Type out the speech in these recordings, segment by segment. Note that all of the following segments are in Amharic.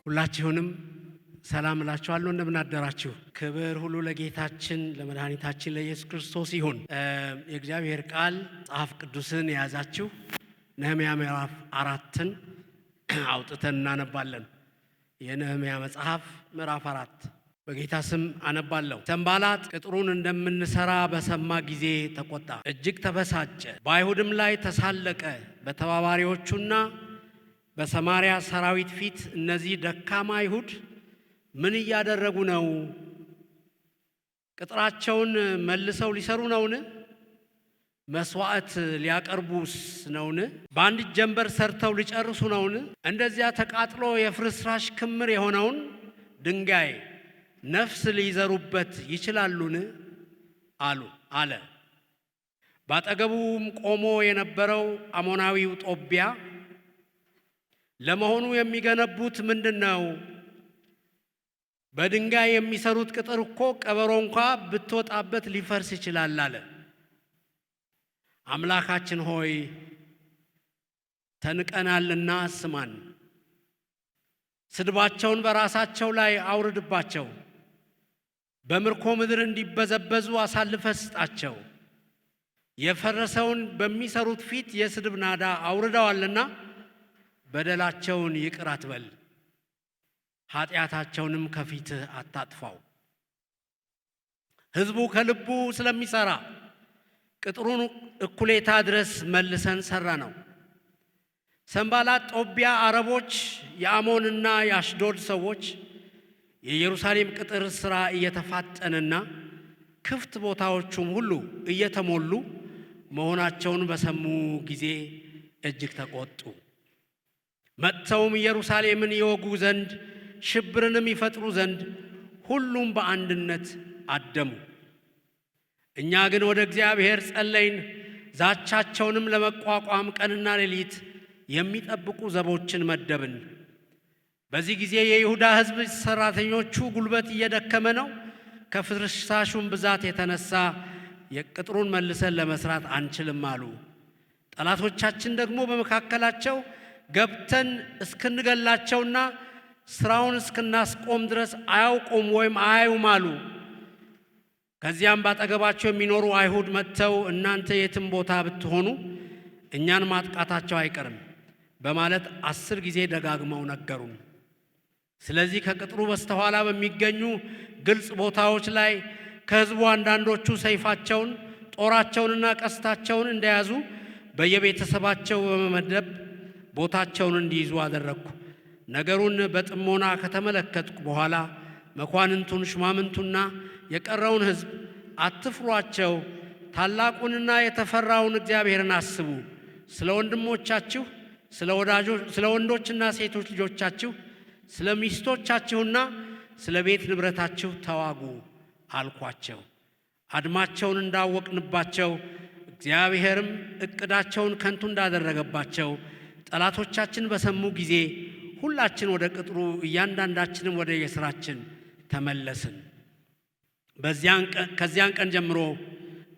ሁላችሁንም ሰላም እላችኋለሁ። እንደምን አደራችሁ? ክብር ሁሉ ለጌታችን ለመድኃኒታችን ለኢየሱስ ክርስቶስ ይሁን። የእግዚአብሔር ቃል መጽሐፍ ቅዱስን የያዛችሁ ነህምያ ምዕራፍ 4ን አውጥተን እናነባለን። የነህምያ መጽሐፍ ምዕራፍ 4 በጌታ ስም አነባለሁ። ሰንባላጥ ቅጥሩን እንደምንሰራ በሰማ ጊዜ ተቆጣ፣ እጅግ ተበሳጨ፣ በአይሁድም ላይ ተሳለቀ። በተባባሪዎቹና በሰማርያ ሰራዊት ፊት እነዚህ ደካማ አይሁድ ምን እያደረጉ ነው? ቅጥራቸውን መልሰው ሊሰሩ ነውን? መስዋዕት ሊያቀርቡስ ነውን? በአንድ ጀንበር ሰርተው ሊጨርሱ ነውን? እንደዚያ ተቃጥሎ የፍርስራሽ ክምር የሆነውን ድንጋይ ነፍስ ሊዘሩበት ይችላሉን? አለ። ባጠገቡም ቆሞ የነበረው አሞናዊው ጦቢያ ለመሆኑ የሚገነቡት ምንድነው? በድንጋይ የሚሰሩት ቅጥር እኮ ቀበሮ እንኳ ብትወጣበት ሊፈርስ ይችላል አለ። አምላካችን ሆይ ተንቀናልና ስማን፣ ስድባቸውን በራሳቸው ላይ አውርድባቸው፣ በምርኮ ምድር እንዲበዘበዙ አሳልፈ ስጣቸው። የፈረሰውን በሚሰሩት ፊት የስድብ ናዳ አውርደዋልና በደላቸውን ይቅር አትበል፣ ኃጢአታቸውንም ከፊትህ አታጥፋው። ሕዝቡ ከልቡ ስለሚሰራ ቅጥሩን እኩሌታ ድረስ መልሰን ሰራ ነው። ሰንባላጥ፣ ጦቢያ፣ አረቦች፣ የአሞንና የአሽዶድ ሰዎች የኢየሩሳሌም ቅጥር ሥራ እየተፋጠነና ክፍት ቦታዎቹም ሁሉ እየተሞሉ መሆናቸውን በሰሙ ጊዜ እጅግ ተቆጡ። መጥተውም ኢየሩሳሌምን ይወጉ ዘንድ ሽብርንም ይፈጥሩ ዘንድ ሁሉም በአንድነት አደሙ። እኛ ግን ወደ እግዚአብሔር ጸለይን፣ ዛቻቸውንም ለመቋቋም ቀንና ሌሊት የሚጠብቁ ዘቦችን መደብን። በዚህ ጊዜ የይሁዳ ሕዝብ ሠራተኞቹ ጉልበት እየደከመ ነው፣ ከፍርስራሹም ብዛት የተነሳ የቅጥሩን መልሰን ለመስራት አንችልም አሉ። ጠላቶቻችን ደግሞ በመካከላቸው ገብተን እስክንገላቸውና ስራውን እስክናስቆም ድረስ አያውቁም ወይም አያዩም አሉ። ከዚያም ባጠገባቸው የሚኖሩ አይሁድ መጥተው እናንተ የትም ቦታ ብትሆኑ እኛን ማጥቃታቸው አይቀርም በማለት 10 ጊዜ ደጋግመው ነገሩን። ስለዚህ ከቅጥሩ በስተኋላ በሚገኙ ግልጽ ቦታዎች ላይ ከሕዝቡ አንዳንዶቹ ሰይፋቸውን፣ ጦራቸውንና ቀስታቸውን እንደያዙ በየቤተሰባቸው በመመደብ ቦታቸውን እንዲይዙ አደረግኩ። ነገሩን በጥሞና ከተመለከትኩ በኋላ መኳንንቱን፣ ሹማምንቱና የቀረውን ሕዝብ አትፍሯቸው፣ ታላቁንና የተፈራውን እግዚአብሔርን አስቡ፣ ስለ ወንድሞቻችሁ፣ ስለ ወንዶችና ሴቶች ልጆቻችሁ፣ ስለ ሚስቶቻችሁና ስለ ቤት ንብረታችሁ ተዋጉ አልኳቸው። አድማቸውን እንዳወቅንባቸው እግዚአብሔርም ዕቅዳቸውን ከንቱ እንዳደረገባቸው ጠላቶቻችን በሰሙ ጊዜ ሁላችን ወደ ቅጥሩ እያንዳንዳችንም ወደ የሥራችን ተመለስን። ከዚያን ቀን ጀምሮ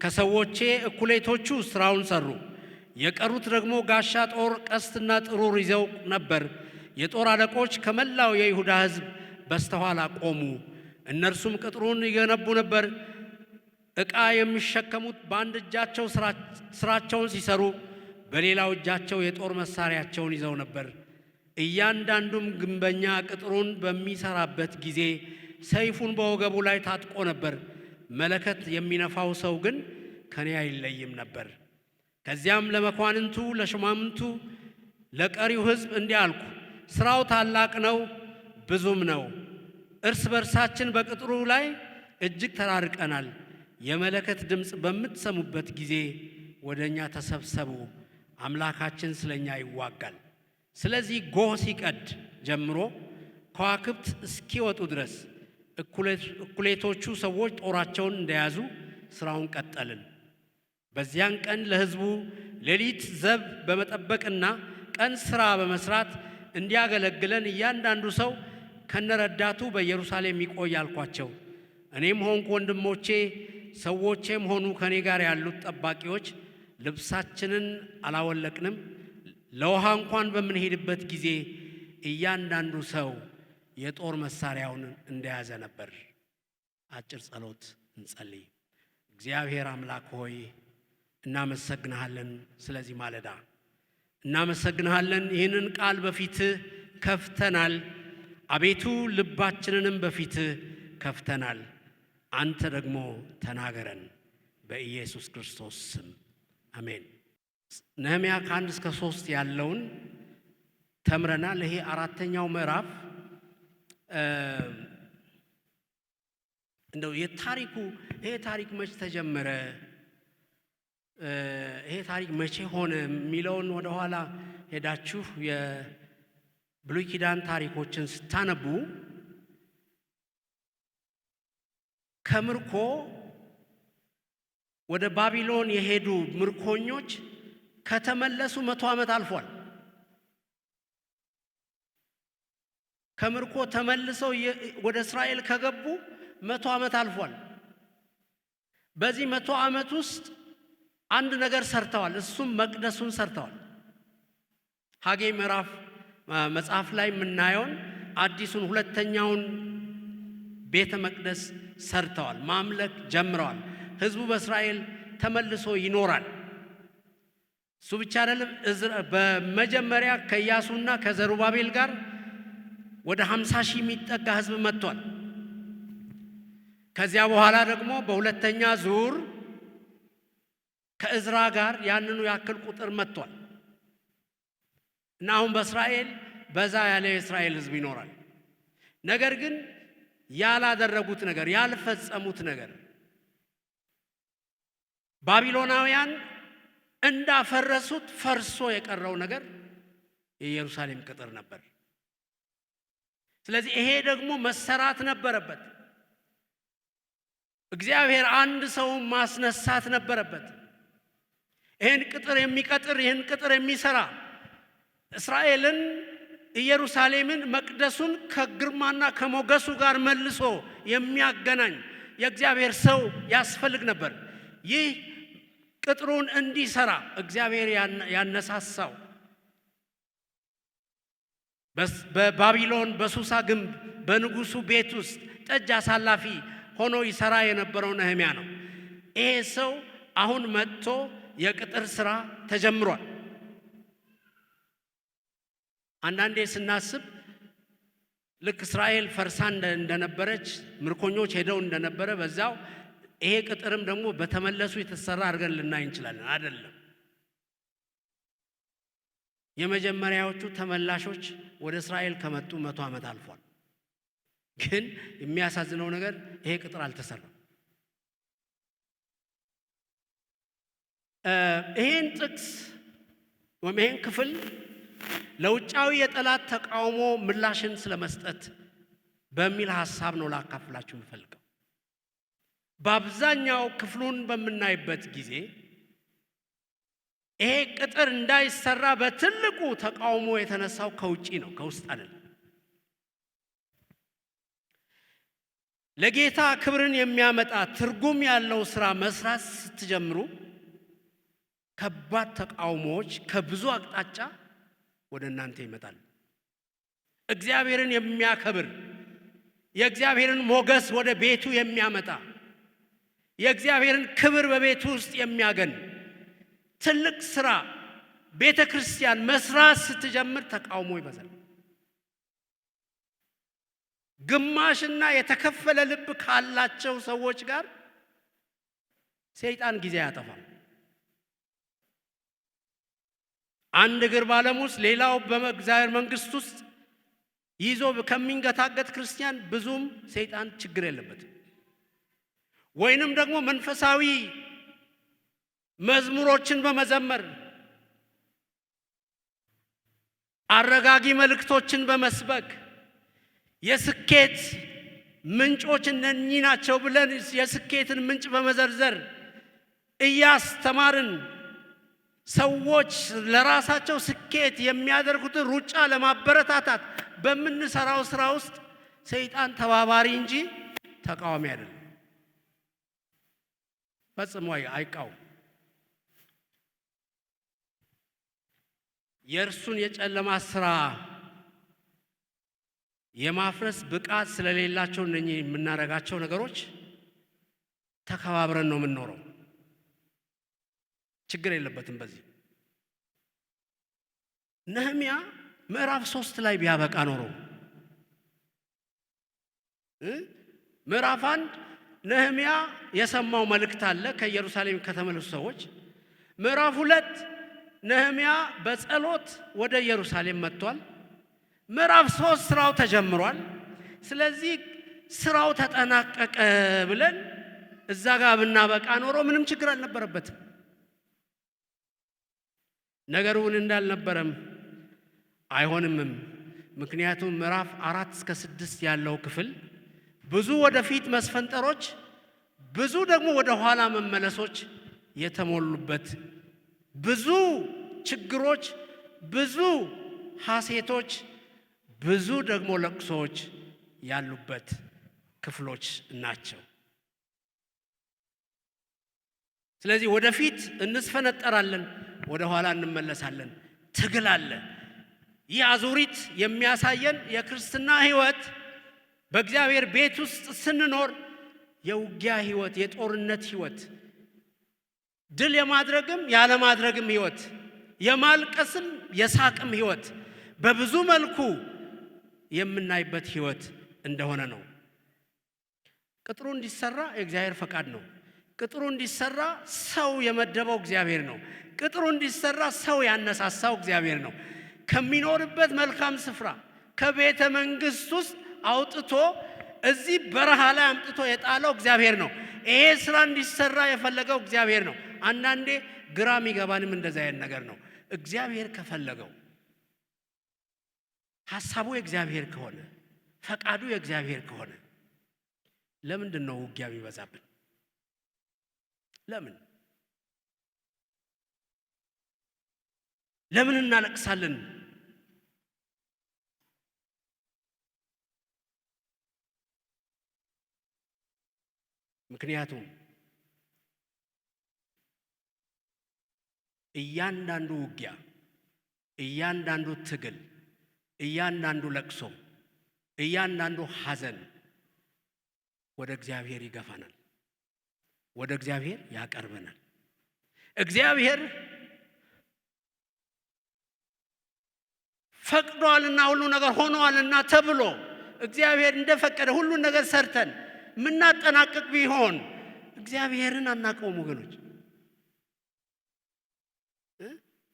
ከሰዎቼ እኩሌቶቹ ሥራውን ሰሩ፣ የቀሩት ደግሞ ጋሻ፣ ጦር፣ ቀስትና ጥሩር ይዘው ነበር። የጦር አለቆች ከመላው የይሁዳ ሕዝብ በስተኋላ ቆሙ። እነርሱም ቅጥሩን ይገነቡ ነበር። ዕቃ የሚሸከሙት በአንድ እጃቸው ሥራቸውን ሲሰሩ፣ በሌላው እጃቸው የጦር መሳሪያቸውን ይዘው ነበር። እያንዳንዱም ግንበኛ ቅጥሩን በሚሰራበት ጊዜ ሰይፉን በወገቡ ላይ ታጥቆ ነበር። መለከት የሚነፋው ሰው ግን ከኔ አይለይም ነበር። ከዚያም ለመኳንንቱ፣ ለሹማምንቱ፣ ለቀሪው ሕዝብ እንዲህ አልኩ፣ ሥራው ታላቅ ነው፣ ብዙም ነው። እርስ በርሳችን በቅጥሩ ላይ እጅግ ተራርቀናል። የመለከት ድምፅ በምትሰሙበት ጊዜ ወደ እኛ ተሰብሰቡ፣ አምላካችን ስለ እኛ ይዋጋል። ስለዚህ ጎህ ሲቀድ ጀምሮ ከዋክብት እስኪወጡ ድረስ እኩሌቶቹ ሰዎች ጦራቸውን እንደያዙ ሥራውን ቀጠልን። በዚያን ቀን ለሕዝቡ ሌሊት ዘብ በመጠበቅና ቀን ሥራ በመስራት እንዲያገለግለን እያንዳንዱ ሰው ከነረዳቱ በኢየሩሳሌም ይቆይ አልኳቸው። እኔም ሆንኩ ወንድሞቼ፣ ሰዎቼም ሆኑ ከኔ ጋር ያሉት ጠባቂዎች ልብሳችንን አላወለቅንም። ለውሃ እንኳን በምንሄድበት ጊዜ እያንዳንዱ ሰው የጦር መሳሪያውን እንደያዘ ነበር። አጭር ጸሎት እንጸልይ። እግዚአብሔር አምላክ ሆይ እናመሰግንሃለን። ስለዚህ ማለዳ እናመሰግንሃለን። ይህንን ቃል በፊትህ ከፍተናል። አቤቱ ልባችንንም በፊትህ ከፍተናል። አንተ ደግሞ ተናገረን፣ በኢየሱስ ክርስቶስ ስም አሜን። ነህምያ ከ1 እስከ 3 ያለውን ተምረናል። ይሄ አራተኛው ምዕራፍ እንደው ይሄ ታሪክ መቼ ተጀመረ፣ ይሄ ታሪክ መቼ ሆነ የሚለውን ወደ ኋላ ሄዳችሁ የብሉይ ኪዳን ታሪኮችን ስታነቡ ከምርኮ ወደ ባቢሎን የሄዱ ምርኮኞች ከተመለሱ 100 ዓመት አልፏል። ከምርኮ ተመልሰው ወደ እስራኤል ከገቡ 100 ዓመት አልፏል። በዚህ 100 ዓመት ውስጥ አንድ ነገር ሰርተዋል። እሱም መቅደሱን ሰርተዋል። ሐጌ መጽሐፍ ላይ የምናየውን አዲሱን ሁለተኛውን ቤተ መቅደስ ሰርተዋል። ማምለክ ጀምረዋል። ሕዝቡ በእስራኤል ተመልሶ ይኖራል። እሱ ብቻ አይደለም። በመጀመሪያ ከኢያሱና ከዘሩባቤል ጋር ወደ 50 ሺህ የሚጠጋ ሕዝብ መጥቷል። ከዚያ በኋላ ደግሞ በሁለተኛ ዙር ከእዝራ ጋር ያንኑ ያክል ቁጥር መጥቷል እና አሁን በእስራኤል በዛ ያለ የእስራኤል ሕዝብ ይኖራል። ነገር ግን ያላደረጉት ነገር፣ ያልፈጸሙት ነገር ባቢሎናውያን እንዳፈረሱት ፈርሶ የቀረው ነገር የኢየሩሳሌም ቅጥር ነበር። ስለዚህ ይሄ ደግሞ መሰራት ነበረበት። እግዚአብሔር አንድ ሰው ማስነሳት ነበረበት። ይህን ቅጥር የሚቀጥር፣ ይህን ቅጥር የሚሰራ፣ እስራኤልን፣ ኢየሩሳሌምን፣ መቅደሱን ከግርማና ከሞገሱ ጋር መልሶ የሚያገናኝ የእግዚአብሔር ሰው ያስፈልግ ነበር። ይህ ቅጥሩን እንዲሰራ እግዚአብሔር ያነሳሳው በባቢሎን በሱሳ ግንብ በንጉሱ ቤት ውስጥ ጠጅ አሳላፊ ሆኖ ይሰራ የነበረው ነህምያ ነው። ይሄ ሰው አሁን መጥቶ የቅጥር ስራ ተጀምሯል። አንዳንዴ ስናስብ ልክ እስራኤል ፈርሳ እንደነበረች ምርኮኞች ሄደው እንደነበረ በዛው ይሄ ቅጥርም ደግሞ በተመለሱ የተሰራ አድርገን ልናይ እንችላለን። አይደለም። የመጀመሪያዎቹ ተመላሾች ወደ እስራኤል ከመጡ 100 ዓመት አልፏል። ግን የሚያሳዝነው ነገር ይሄ ቅጥር አልተሰራም። ይሄን ጥቅስ ወይም ይሄን ክፍል ለውጫዊ የጠላት ተቃውሞ ምላሽን ስለመስጠት በሚል ሐሳብ ነው ላካፍላችሁ የምፈልገው። በአብዛኛው ክፍሉን በምናይበት ጊዜ ይሄ ቅጥር እንዳይሰራ በትልቁ ተቃውሞ የተነሳው ከውጪ ነው፣ ከውስጥ አይደለም። ለጌታ ክብርን የሚያመጣ ትርጉም ያለው ሥራ መስራት ስትጀምሩ ከባድ ተቃውሞዎች ከብዙ አቅጣጫ ወደ እናንተ ይመጣል። እግዚአብሔርን የሚያከብር፣ የእግዚአብሔርን ሞገስ ወደ ቤቱ የሚያመጣ፣ የእግዚአብሔርን ክብር በቤቱ ውስጥ የሚያገን ትልቅ ሥራ ቤተ ክርስቲያን መስራት ስትጀምር ተቃውሞ ይበዛል። ግማሽና የተከፈለ ልብ ካላቸው ሰዎች ጋር ሰይጣን ጊዜ ያጠፋል። አንድ እግር በዓለም ውስጥ ሌላው በእግዚአብሔር መንግሥት ውስጥ ይዞ ከሚንገታገት ክርስቲያን ብዙም ሰይጣን ችግር የለበትም። ወይንም ደግሞ መንፈሳዊ መዝሙሮችን በመዘመር አረጋጊ መልእክቶችን በመስበክ የስኬት ምንጮች እነኚህ ናቸው ብለን የስኬትን ምንጭ በመዘርዘር እያስተማርን ሰዎች ለራሳቸው ስኬት የሚያደርጉትን ሩጫ ለማበረታታት በምንሰራው ስራ ውስጥ ሰይጣን ተባባሪ እንጂ ተቃዋሚ አይደለም። ፈጽሞ አይቃወም። የእርሱን የጨለማ ስራ የማፍረስ ብቃት ስለሌላቸው እነኚህ የምናረጋቸው ነገሮች ተከባብረን ነው የምንኖረው። ችግር የለበትም በዚህ። ነህምያ ምዕራፍ 3 ላይ ቢያበቃ ኖሮ ምዕራፍ 1 ነህምያ የሰማው መልእክት አለ ከኢየሩሳሌም ከተመለሱ ሰዎች። ምዕራፍ 2 ነህምያ በጸሎት ወደ ኢየሩሳሌም መጥቷል። ምዕራፍ 3 ስራው ተጀምሯል። ስለዚህ ስራው ተጠናቀቀ ብለን እዛ ጋር ብናበቃ ኖሮ ምንም ችግር አልነበረበትም። ነገሩን እንዳልነበረም አይሆንምም። ምክንያቱም ምዕራፍ 4 እስከ 6 ያለው ክፍል ብዙ ወደፊት መስፈንጠሮች፣ ብዙ ደግሞ ወደ ኋላ መመለሶች የተሞሉበት፣ ብዙ ችግሮች፣ ብዙ ሐሴቶች፣ ብዙ ደግሞ ለቅሶች ያሉበት ክፍሎች ናቸው። ስለዚህ ወደፊት እንስፈነጠራለን፣ ወደ ኋላ እንመለሳለን። ትግል አለ። ይህ አዙሪት የሚያሳየን የክርስትና ሕይወት በእግዚአብሔር ቤት ውስጥ ስንኖር የውጊያ ሕይወት፣ የጦርነት ሕይወት፣ ድል የማድረግም ያለማድረግም ሕይወት፣ የማልቀስም የሳቅም ሕይወት በብዙ መልኩ የምናይበት ሕይወት እንደሆነ ነው። ቅጥሩ እንዲሰራ የእግዚአብሔር ፈቃድ ነው። ቅጥሩ እንዲሰራ ሰው የመደበው እግዚአብሔር ነው። ቅጥሩ እንዲሰራ ሰው ያነሳሳው እግዚአብሔር ነው። ከሚኖርበት መልካም ስፍራ ከቤተ መንግሥት ውስጥ አውጥቶ እዚህ በረሃ ላይ አምጥቶ የጣለው እግዚአብሔር ነው። ይሄ ስራ እንዲሰራ የፈለገው እግዚአብሔር ነው። አንዳንዴ ግራ የሚገባንም እንደዛ አይነት ነገር ነው። እግዚአብሔር ከፈለገው ሐሳቡ የእግዚአብሔር ከሆነ ፈቃዱ የእግዚአብሔር ከሆነ ለምንድን ነው ውጊያ የሚበዛብን? ለምን እናለቅሳለን? ምክንያቱም እያንዳንዱ ውጊያ፣ እያንዳንዱ ትግል፣ እያንዳንዱ ለቅሶ፣ እያንዳንዱ ሐዘን ወደ እግዚአብሔር ይገፋናል፣ ወደ እግዚአብሔር ያቀርበናል። እግዚአብሔር ፈቅዷልና ሁሉ ነገር ሆኗልና ተብሎ እግዚአብሔር እንደፈቀደ ሁሉ ነገር ሰርተን ምናጠናቀቅ ቢሆን እግዚአብሔርን አናቀውም ወገኖች።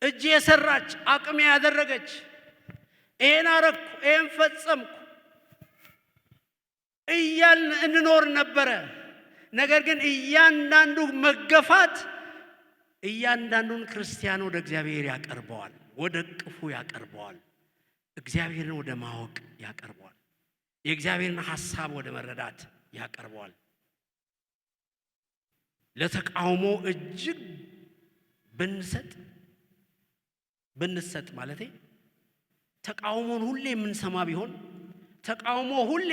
እጅ የሰራች አቅም ያደረገች ይሄን አረኩ ይሄን ፈጸምኩ እያልን እንኖር ነበረ። ነገር ግን እያንዳንዱ መገፋት እያንዳንዱን ክርስቲያን ወደ እግዚአብሔር ያቀርበዋል፣ ወደ ቅፉ ያቀርበዋል፣ እግዚአብሔርን ወደ ማወቅ ያቀርበዋል፣ የእግዚአብሔርን ሐሳብ ወደ መረዳት ያቀርበዋል። ለተቃውሞ እጅግ ብንሰጥ ማለቴ ተቃውሞን ሁሌ የምንሰማ ቢሆን፣ ተቃውሞ ሁሌ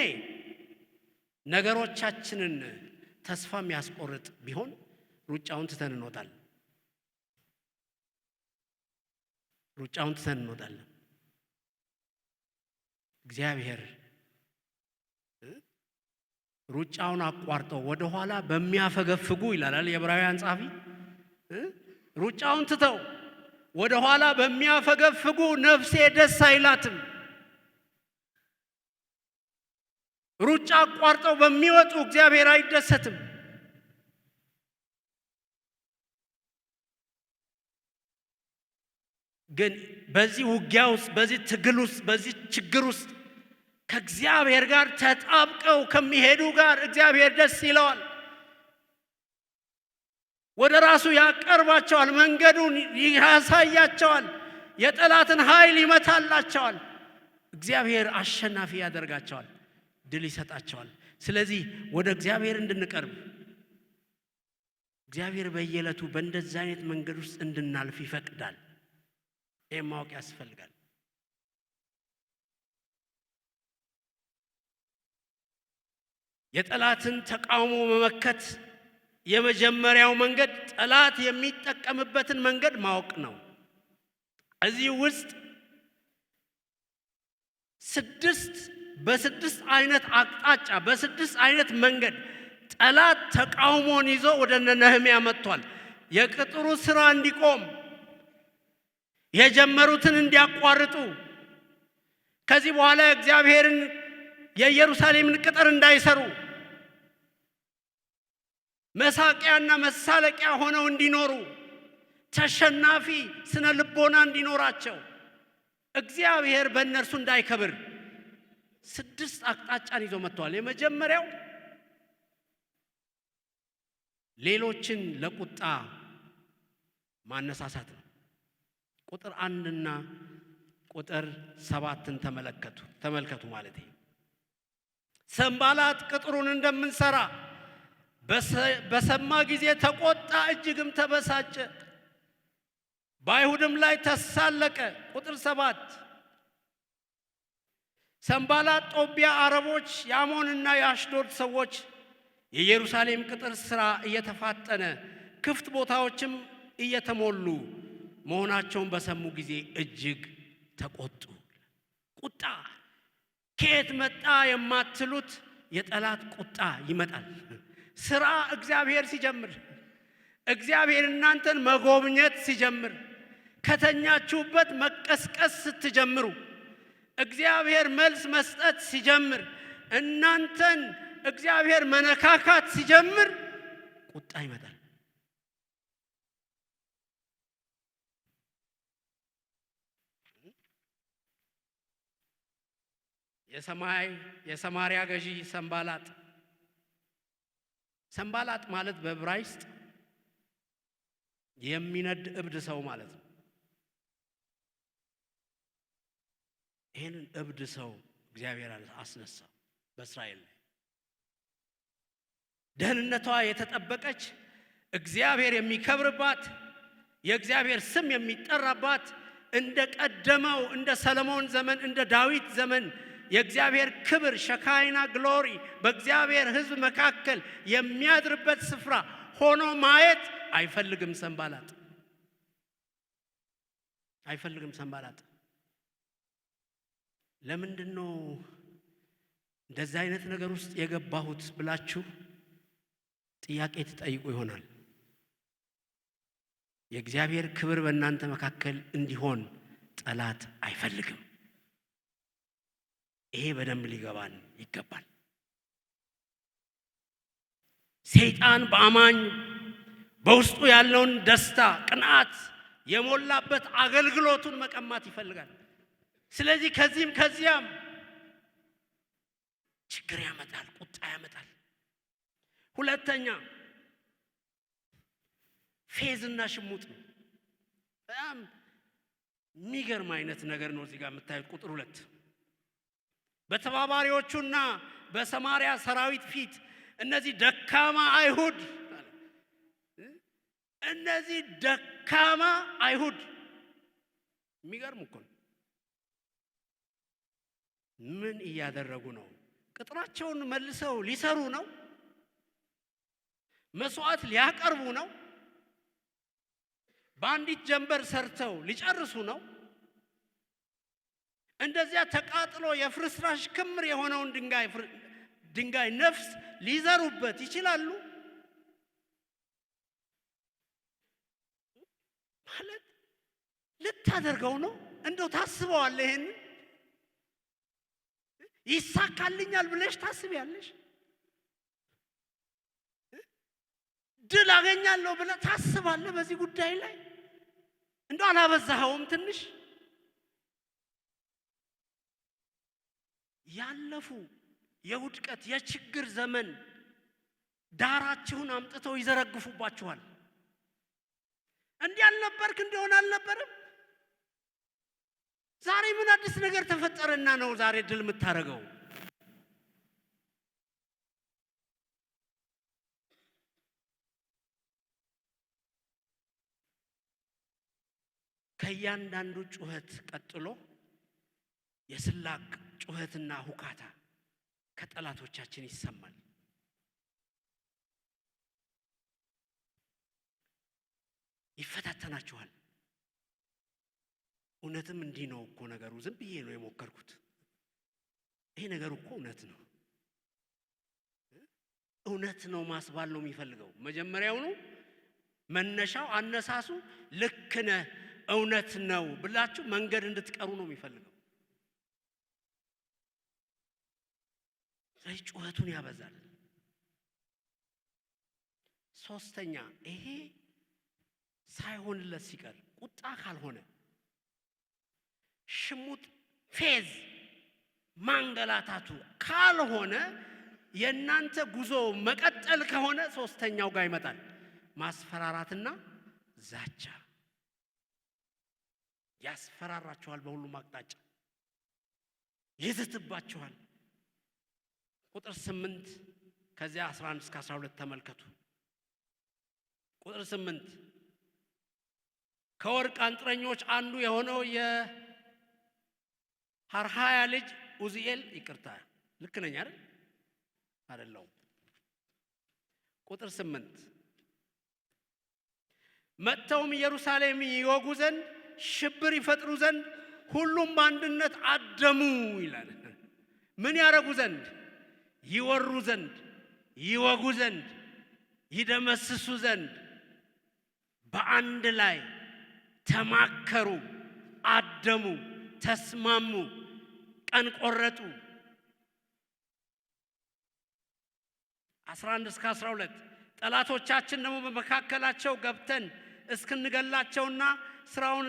ነገሮቻችንን ተስፋ የሚያስቆርጥ ቢሆን ሩጫውን ትተን እንወጣለን። እግዚአብሔር ሩጫውን አቋርጠው ወደ ኋላ በሚያፈገፍጉ ይላል የዕብራውያን ጸሐፊ። ሩጫውን ትተው ወደ ኋላ በሚያፈገፍጉ ነፍሴ ደስ አይላትም። ሩጫ አቋርጠው በሚወጡ እግዚአብሔር አይደሰትም። ግን በዚህ ውጊያ ውስጥ፣ በዚህ ትግል ውስጥ፣ በዚህ ችግር ውስጥ ከእግዚአብሔር ጋር ተጣብቀው ከሚሄዱ ጋር እግዚአብሔር ደስ ይለዋል። ወደ ራሱ ያቀርባቸዋል፣ መንገዱን ያሳያቸዋል፣ የጠላትን ኃይል ይመታላቸዋል። እግዚአብሔር አሸናፊ ያደርጋቸዋል፣ ድል ይሰጣቸዋል። ስለዚህ ወደ እግዚአብሔር እንድንቀርብ እግዚአብሔር በየዕለቱ በእንደዚህ አይነት መንገድ ውስጥ እንድናልፍ ይፈቅዳል። ይህም ማወቅ ያስፈልጋል። የጠላትን ተቃውሞ መመከት የመጀመሪያው መንገድ ጠላት የሚጠቀምበትን መንገድ ማወቅ ነው። እዚህ ውስጥ 6 በስድስት አይነት አቅጣጫ በስድስት አይነት መንገድ ጠላት ተቃውሞን ይዞ ወደ ነህምያ መጥቷል። የቅጥሩ ስራ እንዲቆም፣ የጀመሩትን እንዲያቋርጡ፣ ከዚህ በኋላ እግዚአብሔርን የኢየሩሳሌምን ቅጥር እንዳይሰሩ፣ መሳቂያና መሳለቂያ ሆነው እንዲኖሩ፣ ተሸናፊ ስነ ልቦና እንዲኖራቸው፣ እግዚአብሔር በእነርሱ እንዳይከብር ስድስት አቅጣጫን ይዞ መጥቷል። የመጀመሪያው ሌሎችን ለቁጣ ማነሳሳት ነው። ቁጥር 1 እና ቁጥር 7ን ተመልከቱ ማለት ነው። ሰንባላጥ ቅጥሩን እንደምንሰራ በሰማ ጊዜ ተቆጣ፣ እጅግም ተበሳጨ፣ በአይሁድም ላይ ተሳለቀ። ቁጥር 7 ሰንባላጥ፣ ጦቢያ፣ አረቦች፣ የአሞንና የአሽዶድ ሰዎች የኢየሩሳሌም ቅጥር ሥራ እየተፋጠነ ክፍት ቦታዎችም እየተሞሉ መሆናቸውን በሰሙ ጊዜ እጅግ ተቆጡ። ቁጣ ከየት መጣ የማትሉት የጠላት ቁጣ ይመጣል። ሥራ እግዚአብሔር ሲጀምር፣ እግዚአብሔር እናንተን መጎብኘት ሲጀምር፣ ከተኛችሁበት መቀስቀስ ስትጀምሩ፣ እግዚአብሔር መልስ መስጠት ሲጀምር፣ እናንተን እግዚአብሔር መነካካት ሲጀምር ቁጣ ይመጣል። የሰማርያ ገዢ ሰንባላጥ ማለት በዕብራይስጥ የሚነድ እብድ ሰው ማለት ነው። ይህንን እብድ ሰው እግዚአብሔር አስነሳው በእስራኤል ላይ። ደህንነቷ የተጠበቀች፣ እግዚአብሔር የሚከብርባት፣ የእግዚአብሔር ስም የሚጠራባት፣ እንደ ቀደመው እንደ ሰለሞን ዘመን እንደ ዳዊት ዘመን የእግዚአብሔር ክብር ሸካይና ግሎሪ በእግዚአብሔር ሕዝብ መካከል የሚያድርበት ስፍራ ሆኖ ማየት አይፈልግም ሰንባላጥ። ለምንድን ነው እንደዚህ አይነት ነገር ውስጥ የገባሁት ብላችሁ ጥያቄ ትጠይቁ ይሆናል። የእግዚአብሔር ክብር በእናንተ መካከል እንዲሆን ጠላት አይፈልግም። ይሄ በደንብ ሊገባን ይገባል። ሰይጣን በአማኝ በውስጡ ያለውን ደስታ፣ ቅንዓት የሞላበት አገልግሎቱን መቀማት ይፈልጋል። ስለዚህ ከዚህም ከዚያም ችግር ያመጣል፣ ቁጣ ያመጣል። ሁለተኛ ፌዝና ሽሙጥ ነው። በጣም የሚገርም አይነት ነገር ነው። እዚህ ጋር የምታዩት ቁጥር 2 በተባባሪዎቹና በሰማርያ ሰራዊት ፊት እነዚህ ደካማ አይሁድ የሚገርም እኮ ነው። ምን እያደረጉ ነው? ቅጥራቸውን መልሰው ሊሰሩ ነው? መስዋዕት ሊያቀርቡ ነው? በአንዲት ጀንበር ሰርተው ሊጨርሱ ነው? እንደዚያ ተቃጥሎ የፍርስራሽ ክምር የሆነውን ድንጋይ ነፍስ ሊዘሩበት ይችላሉ? ማለት ልታደርገው ነው? እንደው ታስበዋለህ? ይሄን ይሳካልኛል ብለሽ ታስቢያለሽ? ድል አገኛለሁ ብለህ ታስባለህ? በዚህ ጉዳይ ላይ እንደው አላበዛኸውም ትንሽ? ያለፉ የውድቀት የችግር ዘመን ዳራችሁን አምጥተው ይዘረግፉባችኋል። እንዲህ አልነበርክ፣ እንዲሆን አልነበረም። ዛሬ ምን አዲስ ነገር ተፈጠረና ነው ዛሬ ድል የምታደርገው? ከእያንዳንዱ ጩኸት ቀጥሎ የስላቅ ጩኸትና ሁካታ ከጠላቶቻችን ይሰማል። ይፈታተናችኋል። እውነትም እንዲህ ነው እኮ ነገሩ። ዝም ብዬ ነው የሞከርኩት። ይሄ ነገር እኮ እውነት ነው፣ እውነት ነው ማስባል ነው የሚፈልገው። መጀመሪያውኑ መነሻው አነሳሱ ልክ ነህ እውነት ነው ብላችሁ መንገድ እንድትቀሩ ነው የሚፈልገው። ስለዚህ ጩኸቱን ያበዛል። ሶስተኛ ይሄ ሳይሆንለት ሲቀር ቁጣ ካልሆነ ሽሙጥ፣ ፌዝ፣ ማንገላታቱ ካልሆነ የእናንተ ጉዞ መቀጠል ከሆነ ሶስተኛው ጋር ይመጣል። ማስፈራራትና ዛቻ። ያስፈራራችኋል፣ በሁሉም አቅጣጫ ይዝትባችኋል። ቁጥር 8 ከዚያ 11 እስከ 12 ተመልከቱ። ቁጥር 8 ከወርቅ አንጥረኞች አንዱ የሆነው የሐርሃያ ልጅ ኡዚኤል፣ ይቅርታ ልክ ነኝ አይደል? አይደለም። ቁጥር 8 መጥተውም ኢየሩሳሌም ይወጉ ዘንድ ሽብር ይፈጥሩ ዘንድ ሁሉም በአንድነት አደሙ ይላል። ምን ያረጉ ዘንድ? ይወሩ ዘንድ፣ ይወጉ ዘንድ፣ ይደመስሱ ዘንድ በአንድ ላይ ተማከሩ፣ አደሙ፣ ተስማሙ፣ ቀን ቆረጡ። 11 እስከ 12 ጠላቶቻችን ደግሞ በመካከላቸው ገብተን እስክንገላቸውና ስራውን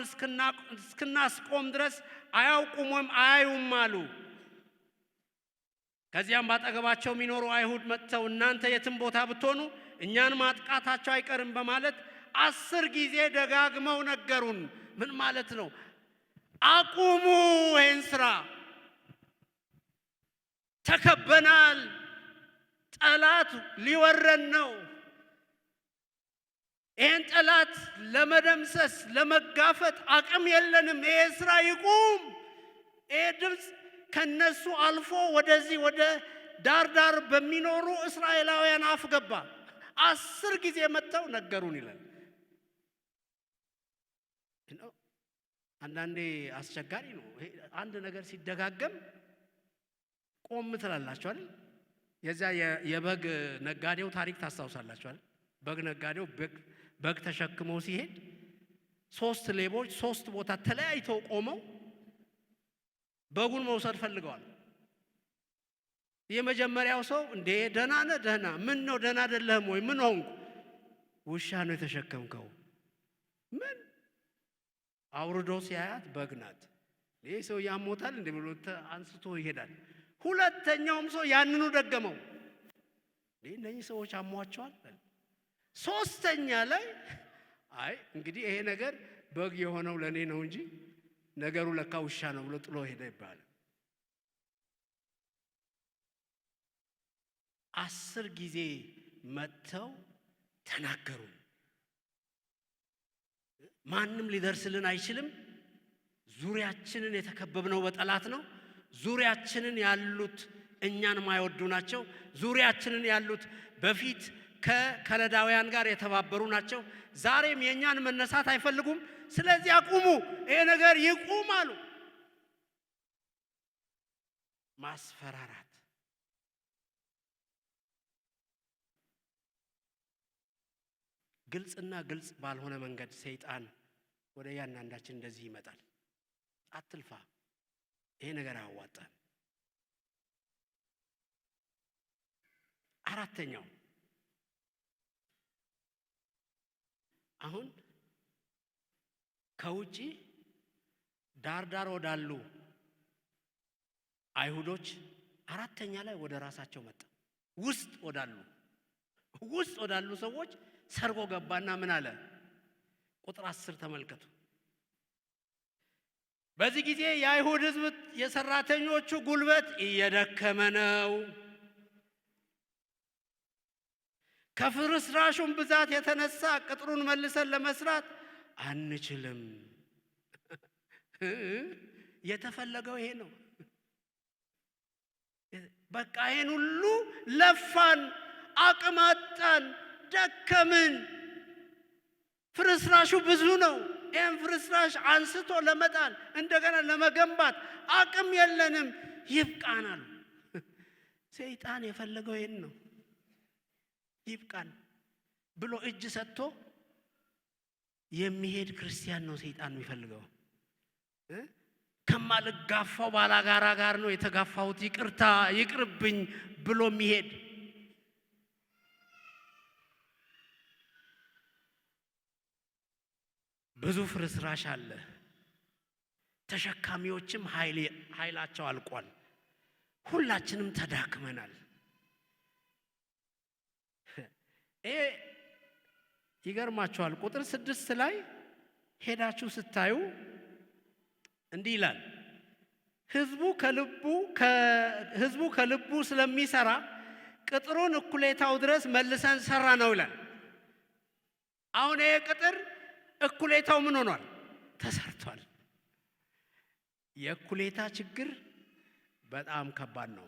እስክናስቆም ድረስ አያውቁም ወይም አያዩም አሉ። ከዚያም ባጠገባቸው የሚኖሩ አይሁድ መጥተው እናንተ የትም ቦታ ብትሆኑ እኛን ማጥቃታቸው አይቀርም በማለት 10 ጊዜ ደጋግመው ነገሩን። ምን ማለት ነው? አቁሙ ይህን ስራ፣ ተከበናል፣ ጠላት ሊወረን ነው። ይህን ጠላት ለመደምሰስ ለመጋፈጥ አቅም የለንም። ይሄ ስራ ይቁም። ይሄ ድምፅ ከነሱ አልፎ ወደዚህ ወደ ዳር በሚኖሩ እስራኤላውያን አፍ ገባ። 10 ጊዜ መጥተው ነገሩን ይላል። አንዳንዴ አስቸጋሪ ነው። አንድ ነገር ሲደጋገም ቆም ትላላችሁ አይደል? የዚያ የበግ ነጋዴው ታሪክ ታስታውሳላችሁ አይደል? በግ ነጋዴው በግ ተሸክመው ሲሄድ 3 ሌቦች 3 ቦታ ተለያይተው ቆመው በጉን መውሰድ ፈልገዋል። የመጀመሪያው ሰው እንዴ ደህና ነህ? ደህና። ምን ነው ደህና አይደለህም ወይ? ምን ሆንኩ? ውሻ ነው የተሸከምከው። ምን? አውርዶ ሲያያት በግ ናት። ይሄ ሰው ያሞታል እንዴ ብሎ አንስቶ ይሄዳል። ሁለተኛውም ሰው ያንኑ ደገመው። እነዚህ ሰዎች አሟቸዋል። ሶስተኛ ላይ አይ እንግዲህ ይሄ ነገር በግ የሆነው ለኔ ነው እንጂ ነገሩ ለካ ውሻ ነው ብሎ ጥሎ ሄደ ይባላል። 10 ጊዜ መጥተው ተናገሩ። ማንም ሊደርስልን አይችልም። ዙሪያችንን የተከበብነው በጠላት ነው። ዙሪያችንን ያሉት እኛን ማይወዱ ናቸው። ዙሪያችንን ያሉት በፊት ከከለዳውያን ጋር የተባበሩ ናቸው። ዛሬም የኛን መነሳት አይፈልጉም። ስለዚህ አቁሙ፣ ይሄ ነገር ይቁም አሉ። ማስፈራራት፣ ግልጽና ግልጽ ባልሆነ መንገድ ሰይጣን ወደ ያንዳንዳችን እንደዚህ ይመጣል። አትልፋ፣ ይሄ ነገር አያዋጣም። አራተኛው አሁን ከውጪ ዳር ወዳሉ አይሁዶች አራተኛ ላይ ወደ ራሳቸው መጣ። ውስጥ ወዳሉ ሰዎች ሰርጎ ገባና ምን አለ? ቁጥር 10 ተመልከቱ። በዚህ ጊዜ የአይሁድ ሕዝብ የሰራተኞቹ ጉልበት እየደከመ ነው፣ ከፍርስራሹም ብዛት የተነሳ ቅጥሩን መልሰን ለመስራት አንችልም። የተፈለገው ይሄ ነው። በቃ ይሄን ሁሉ ለፋን፣ አቅም አጣን፣ ደከምን። ፍርስራሹ ብዙ ነው። ይህን ፍርስራሽ አንስቶ ለመጣል እንደገና ለመገንባት አቅም የለንም፣ ይብቃናል። ሰይጣን የፈለገው ይሄን ነው። ይብቃን ብሎ እጅ ሰጥቶ የሚሄድ ክርስቲያን ነው ሰይጣን የሚፈልገው። ከማልጋፋው ባላጋራ ጋር ነው የተጋፋሁት፣ ይቅርታ ይቅርብኝ ብሎ የሚሄድ ብዙ ፍርስራሽ አለ። ተሸካሚዎችም ኃይላቸው አልቋል። ሁላችንም ተዳክመናል። ይገርማችኋል። ቁጥር 6 ላይ ሄዳችሁ ስታዩ እንዲህ ይላል፣ ህዝቡ ከልቡ ስለሚሰራ ቅጥሩን እኩሌታው ድረስ መልሰን ሰራ ነው ይላል። አሁን ይሄ ቅጥር እኩሌታው ምን ሆኗል? ተሰርቷል። የእኩሌታ ችግር በጣም ከባድ ነው።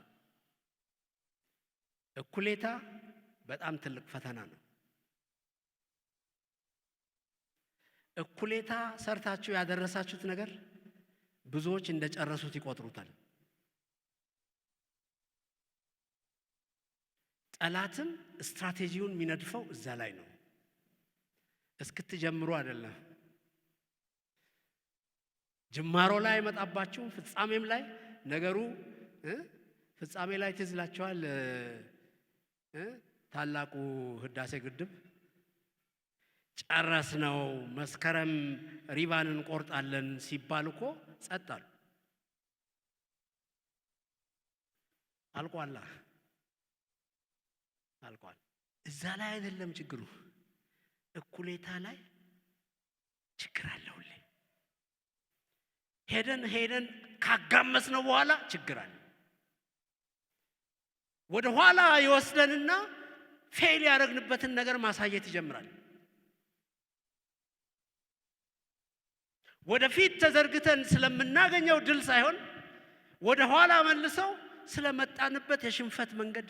እኩሌታ በጣም ትልቅ ፈተና ነው። እኩሌታ ሰርታችሁ ያደረሳችሁት ነገር ብዙዎች እንደጨረሱት ይቆጥሩታል። ጠላትም ስትራቴጂውን የሚነድፈው እዛ ላይ ነው። እስክትጀምሩ አይደለም። ጅማሮ ላይ አይመጣባችሁም፣ ፍጻሜም ላይ ነገሩ ፍጻሜ ላይ ትዝላችኋል። ታላቁ ህዳሴ ግድብ ጨረስ ነው መስከረም ሪባን እንቆርጣለን ሲባል እኮ ጸጥ አሉ። አልቋል። እዛ ላይ አይደለም ችግሩ፣ እኩሌታ ላይ ችግር አለ። ሁሌ ሄደን ካጋመስ ነው በኋላ ችግር አለ። ወደ ኋላ ይወስደንና ፌል ያደረግንበትን ነገር ማሳየት ይጀምራል። ወደፊት ተዘርግተን ስለምናገኘው ድል ሳይሆን ወደ ኋላ መልሰው ስለመጣንበት የሽንፈት መንገድ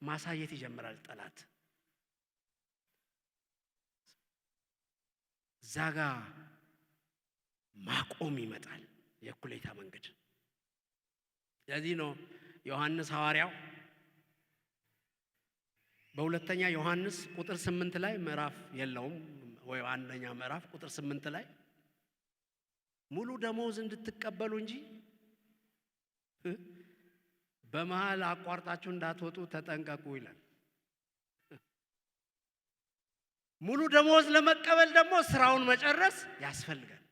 ማሳየት ይጀምራል ጠላት። ዛጋ ማቆም ይመጣል የእኩሌታ መንገድ። ስለዚህ ነው ዮሐንስ ሐዋርያው በሁለተኛ ዮሐንስ ቁጥር 8 ላይ ምዕራፍ የለውም ወይ አንደኛ ምዕራፍ ቁጥር 8 ላይ ሙሉ ደሞዝ እንድትቀበሉ እንጂ በመሃል አቋርጣችሁ እንዳትወጡ ተጠንቀቁ ይላል። ሙሉ ደሞዝ ለመቀበል ደግሞ ስራውን መጨረስ ያስፈልጋል።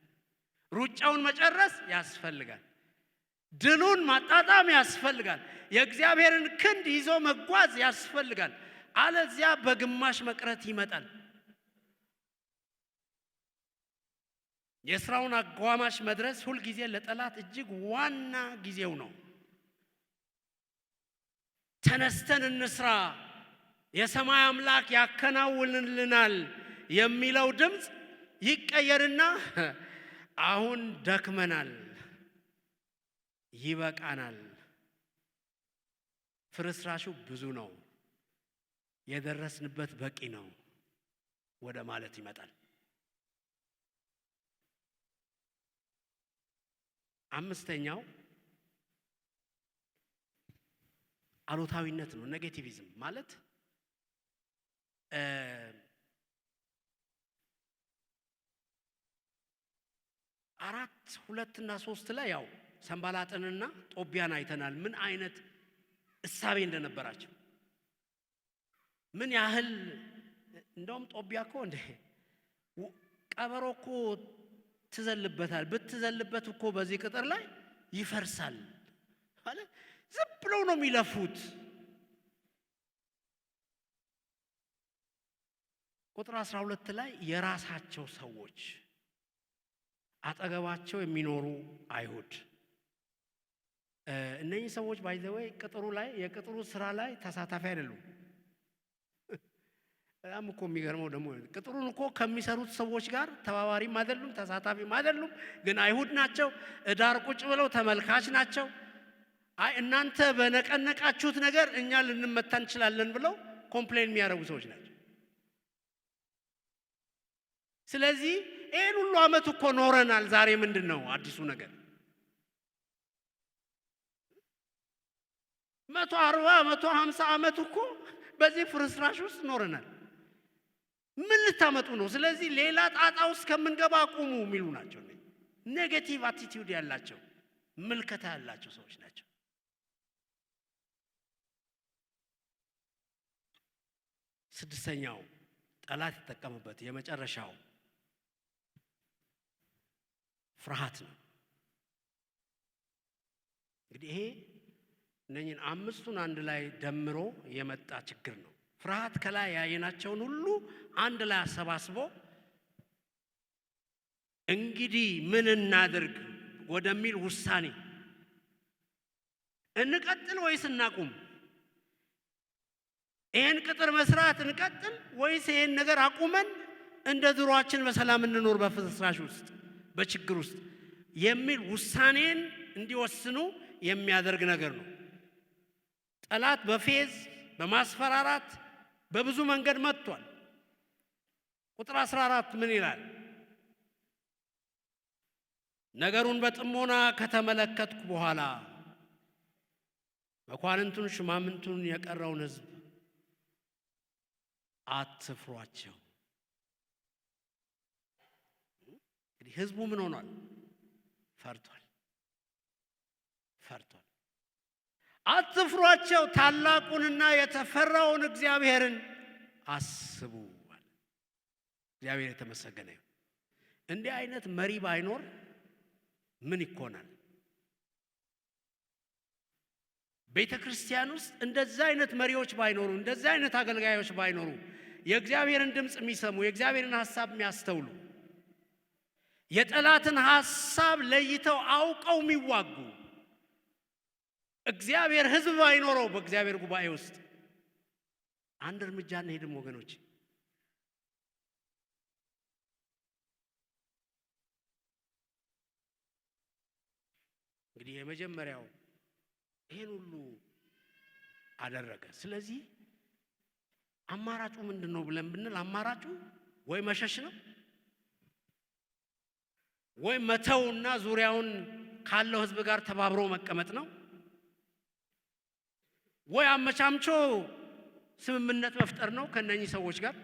ሩጫውን መጨረስ ያስፈልጋል። ድሉን ማጣጣም ያስፈልጋል። የእግዚአብሔርን ክንድ ይዞ መጓዝ ያስፈልጋል። አለዚያ በግማሽ መቅረት ይመጣል። የስራውን አጓማሽ መድረስ ሁል ጊዜ ለጠላት እጅግ ዋና ጊዜው ነው። ተነስተን እንስራ፣ የሰማይ አምላክ ያከናውንልናል የሚለው ድምፅ ይቀየርና አሁን ደክመናል፣ ይበቃናል፣ ፍርስራሹ ብዙ ነው፣ የደረስንበት በቂ ነው ወደ ማለት ይመጣል። አምስተኛው አሉታዊነት ነው። ኔጌቲቪዝም ማለት አራት 2 እና 3 ላይ ያው ሰንባላጥንና ጦቢያን አይተናል። ምን አይነት እሳቤ እንደነበራቸው ምን ያህል እንደውም ጦቢያ እኮ እንደ ቀበሮ እኮ ትዘልበታል፣ ብትዘልበት እኮ በዚህ ቅጥር ላይ ይፈርሳል ማለት ዝም ብለው ነው የሚለፉት። ቁጥር 12 ላይ የራሳቸው ሰዎች አጠገባቸው የሚኖሩ አይሁድ እነኚህ ሰዎች ባይ ዘ ወይ ቅጥሩ ላይ የቅጥሩ ስራ ላይ ተሳታፊ አይደሉም። በጣም እኮ የሚገርመው ደግሞ ቅጥሩን እኮ ከሚሰሩት ሰዎች ጋር ተባባሪም አይደሉም፣ ተሳታፊም አይደሉም። ግን አይሁድ ናቸው። እዳር ቁጭ ብለው ተመልካች ናቸው። አይ እናንተ በነቀነቃችሁት ነገር እኛ ልንመታ እንችላለን ብለው ኮምፕሌን የሚያደርጉ ሰዎች ናቸው። ስለዚህ ይሄን ሁሉ ዓመት እኮ ኖረናል። ዛሬ ምንድነው አዲሱ ነገር? 140 150 ዓመት እኮ በዚህ ፍርስራሽ ውስጥ ኖረናል። ምን ልታመጡ ነው? ስለዚህ ሌላ ጣጣ ውስጥ ከምንገባ አቁሙ የሚሉ ናቸው። ኔጌቲቭ አቲቲዩድ ያላቸው ምልከታ ያላቸው ሰዎች ናቸው። ስድስተኛው ጠላት የተጠቀመበት የመጨረሻው ፍርሃት ነው። እንግዲህ ይሄ እነኚህን አምስቱን አንድ ላይ ደምሮ የመጣ ችግር ነው። ፍርሃት ከላይ ያየናቸውን ሁሉ አንድ ላይ አሰባስቦ እንግዲህ ምን እናድርግ ወደሚል ውሳኔ እንቀጥል ወይስ እናቁም? ይሄን ቅጥር መስራት እንቀጥል ወይስ ይሄን ነገር አቁመን እንደ ድሮአችን በሰላም እንኖር በፍርስራሽ ውስጥ በችግር ውስጥ የሚል ውሳኔን እንዲወስኑ የሚያደርግ ነገር ነው። ጠላት በፌዝ በማስፈራራት በብዙ መንገድ መጥቷል። ቁጥር 14 ምን ይላል? ነገሩን በጥሞና ከተመለከትኩ በኋላ መኳንንቱን፣ ሽማምንቱን፣ የቀረውን ሕዝብ አትፍሯቸው። እንግዲህ ሕዝቡ ምን ሆኗል? ፈርቷል። አትፍሯቸው፣ ታላቁንና የተፈራውን እግዚአብሔርን አስቡ። እግዚአብሔር የተመሰገነ ይሁን። እንዲህ አይነት መሪ ባይኖር ምን ይኮናል? ቤተ ክርስቲያን ውስጥ እንደዛ አይነት መሪዎች ባይኖሩ፣ እንደዛ አይነት አገልጋዮች ባይኖሩ፣ የእግዚአብሔርን ድምፅ የሚሰሙ፣ የእግዚአብሔርን ሐሳብ የሚያስተውሉ፣ የጠላትን ሐሳብ ለይተው አውቀው የሚዋጉ እግዚአብሔር ሕዝብ ባይኖረው በእግዚአብሔር ጉባኤ ውስጥ አንድ እርምጃ እንሄድም ወገኖች። እንግዲህ የመጀመሪያው ይሄን ሁሉ አደረገ። ስለዚህ አማራጩ ምንድነው ብለን ብንል አማራጩ ወይ መሸሽ ነው ወይ መተውና ዙሪያውን ካለው ሕዝብ ጋር ተባብሮ መቀመጥ ነው ወይ አመቻምቾ ስምምነት መፍጠር ነው ከነኚህ ሰዎች ጋር።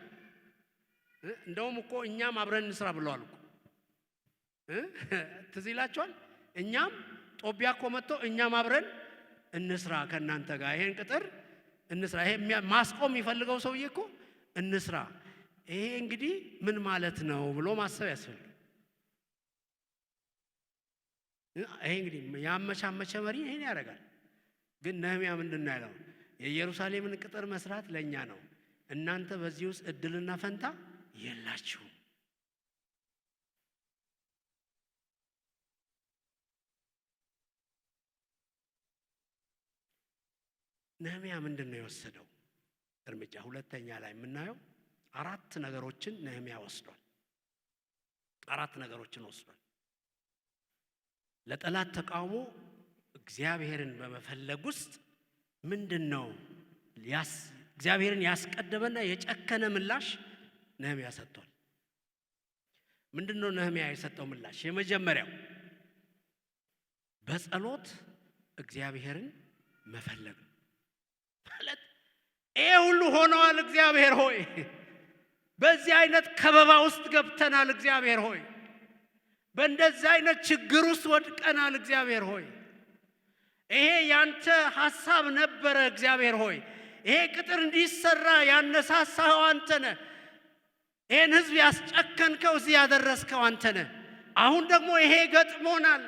እንደውም እኮ እኛም አብረን እንስራ ብለዋል እኮ ትዝ ይላችኋል። እኛም ጦቢያ እኮ መጥቶ እኛም አብረን እንስራ ከናንተ ጋር ይሄን ቅጥር እንስራ። ይሄ ማስቆም የሚፈልገው ሰውዬ እኮ እንስራ። ይሄ እንግዲህ ምን ማለት ነው ብሎ ማሰብ ያስፈልጋል። ይሄ እንግዲህ ያመቻመቸ መሪ ይሄን ያደርጋል። ግን ነህምያ ምንድን ነው ያለው? የኢየሩሳሌምን ቅጥር መስራት ለኛ ነው፣ እናንተ በዚህ ውስጥ እድልና ፈንታ የላችሁም። ነህምያ ምንድን ነው የወሰደው እርምጃ? ሁለተኛ ላይ የምናየው አራት ነገሮችን ነህምያ ወስዷል። አራት ነገሮችን ወስዷል። ለጠላት ተቃውሞ እግዚአብሔርን በመፈለግ ውስጥ ምንድነው እግዚአብሔርን ያስቀደመና የጨከነ ምላሽ ነህምያ ሰጥቷል። ምንድነው ነህምያ የሰጠው ምላሽ? የመጀመሪያው በጸሎት እግዚአብሔርን መፈለግ ማለት ይሄ ሁሉ ሆነዋል። እግዚአብሔር ሆይ በዚህ አይነት ከበባ ውስጥ ገብተናል። እግዚአብሔር ሆይ በእንደዚህ አይነት ችግር ውስጥ ወድቀናል። እግዚአብሔር ሆይ ይሄ ያንተ ሐሳብ ነበረ። እግዚአብሔር ሆይ ይሄ ቅጥር እንዲሰራ ያነሳሳኸው አንተ ነህ። ይሄን ሕዝብ ያስጨከንከው እዚህ ያደረስከው አንተ ነህ። አሁን ደግሞ ይሄ ገጥሞናል።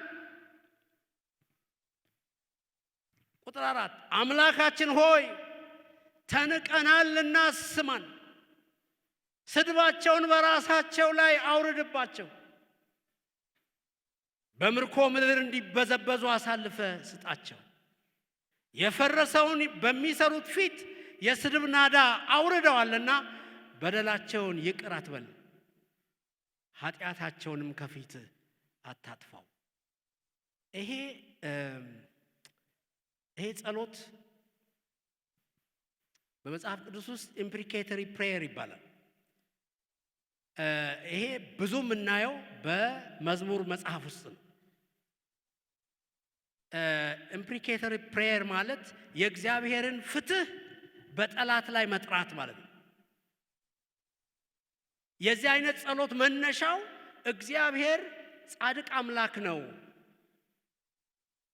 ቁጥር 4 አምላካችን ሆይ ተንቀናልና ስማን፣ ስድባቸውን በራሳቸው ላይ አውርድባቸው፣ በምርኮ ምድር እንዲበዘበዙ አሳልፈ ስጣቸው። የፈረሰውን በሚሰሩት ፊት የስድብ ናዳ አውርደዋልና በደላቸውን ይቅር አትበል፣ ኃጢአታቸውንም ከፊት አታጥፋው። ይሄ ጸሎት በመጽሐፍ ቅዱስ ውስጥ ኢምፕሪኬተሪ ፕሬየር ይባላል። ይሄ ብዙ የምናየው በመዝሙር መጽሐፍ ውስጥ ነው። ኢምፕሪኬተሪ ፕሬየር ማለት የእግዚአብሔርን ፍትህ በጠላት ላይ መጥራት ማለት ነው። የዚህ አይነት ጸሎት መነሻው እግዚአብሔር ጻድቅ አምላክ ነው፣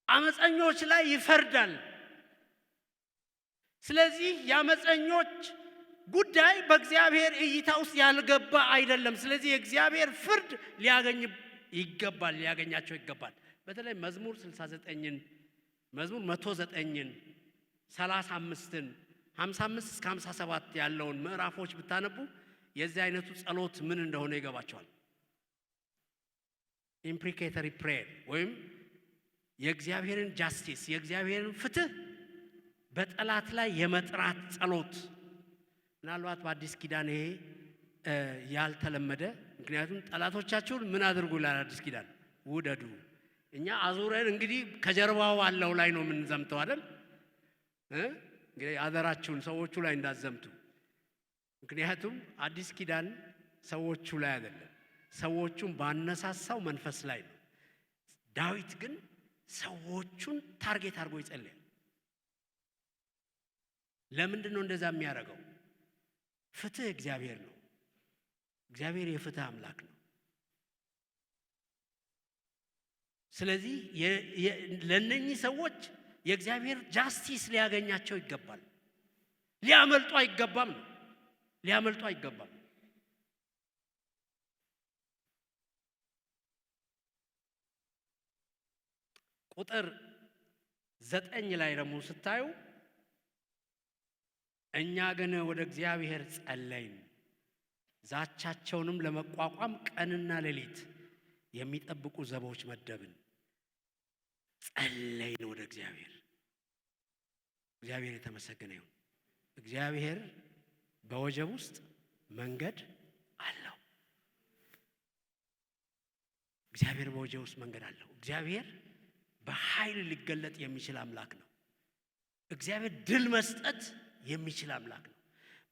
አመፀኞች ላይ ይፈርዳል። ስለዚህ የአመፀኞች ጉዳይ በእግዚአብሔር እይታ ውስጥ ያልገባ አይደለም። ስለዚህ የእግዚአብሔር ፍርድ ሊያገኛቸው ይገባል። በተለይ መዝሙር 69ን መዝሙር 109ን 35ን 55 እስከ 57 ያለውን ምዕራፎች ብታነቡ የዚህ አይነቱ ጸሎት ምን እንደሆነ ይገባቸዋል። ኢምፕሪኬተሪ ፕሬየር ወይም የእግዚአብሔርን ጃስቲስ የእግዚአብሔርን ፍትህ በጠላት ላይ የመጥራት ጸሎት። ምናልባት በአዲስ ኪዳን ይሄ ያልተለመደ፣ ምክንያቱም ጠላቶቻችሁን ምን አድርጉ ይላል አዲስ ኪዳን? ውደዱ። እኛ አዙረን እንግዲህ ከጀርባው አለው ላይ ነው የምንዘምተው አይደል? እንግዲህ አደራችሁን ሰዎቹ ላይ እንዳዘምቱ። ምክንያቱም አዲስ ኪዳን ሰዎቹ ላይ አይደለም፣ ሰዎቹን ባነሳሳው መንፈስ ላይ ነው። ዳዊት ግን ሰዎቹን ታርጌት አድርጎ ይጸልያል። ለምንድን ነው እንደዛ የሚያደርገው? ፍትህ እግዚአብሔር ነው። እግዚአብሔር የፍትህ አምላክ ነው። ስለዚህ ለነኚህ ሰዎች የእግዚአብሔር ጃስቲስ ሊያገኛቸው ይገባል። ሊያመልጡ አይገባም ነው። ሊያመልጡ አይገባም። ቁጥር 9 ላይ ደግሞ ስታዩ እኛ ግን ወደ እግዚአብሔር ጸለይን፣ ዛቻቸውንም ለመቋቋም ቀንና ሌሊት የሚጠብቁ ዘቦች መደብን። ጸለይን ወደ እግዚአብሔር። እግዚአብሔር የተመሰገነ ይሁን። እግዚአብሔር በወጀብ ውስጥ መንገድ አለው። እግዚአብሔር በወጀብ ውስጥ መንገድ አለው። እግዚአብሔር በኃይል ሊገለጥ የሚችል አምላክ ነው። እግዚአብሔር ድል መስጠት የሚችል አምላክ ነው።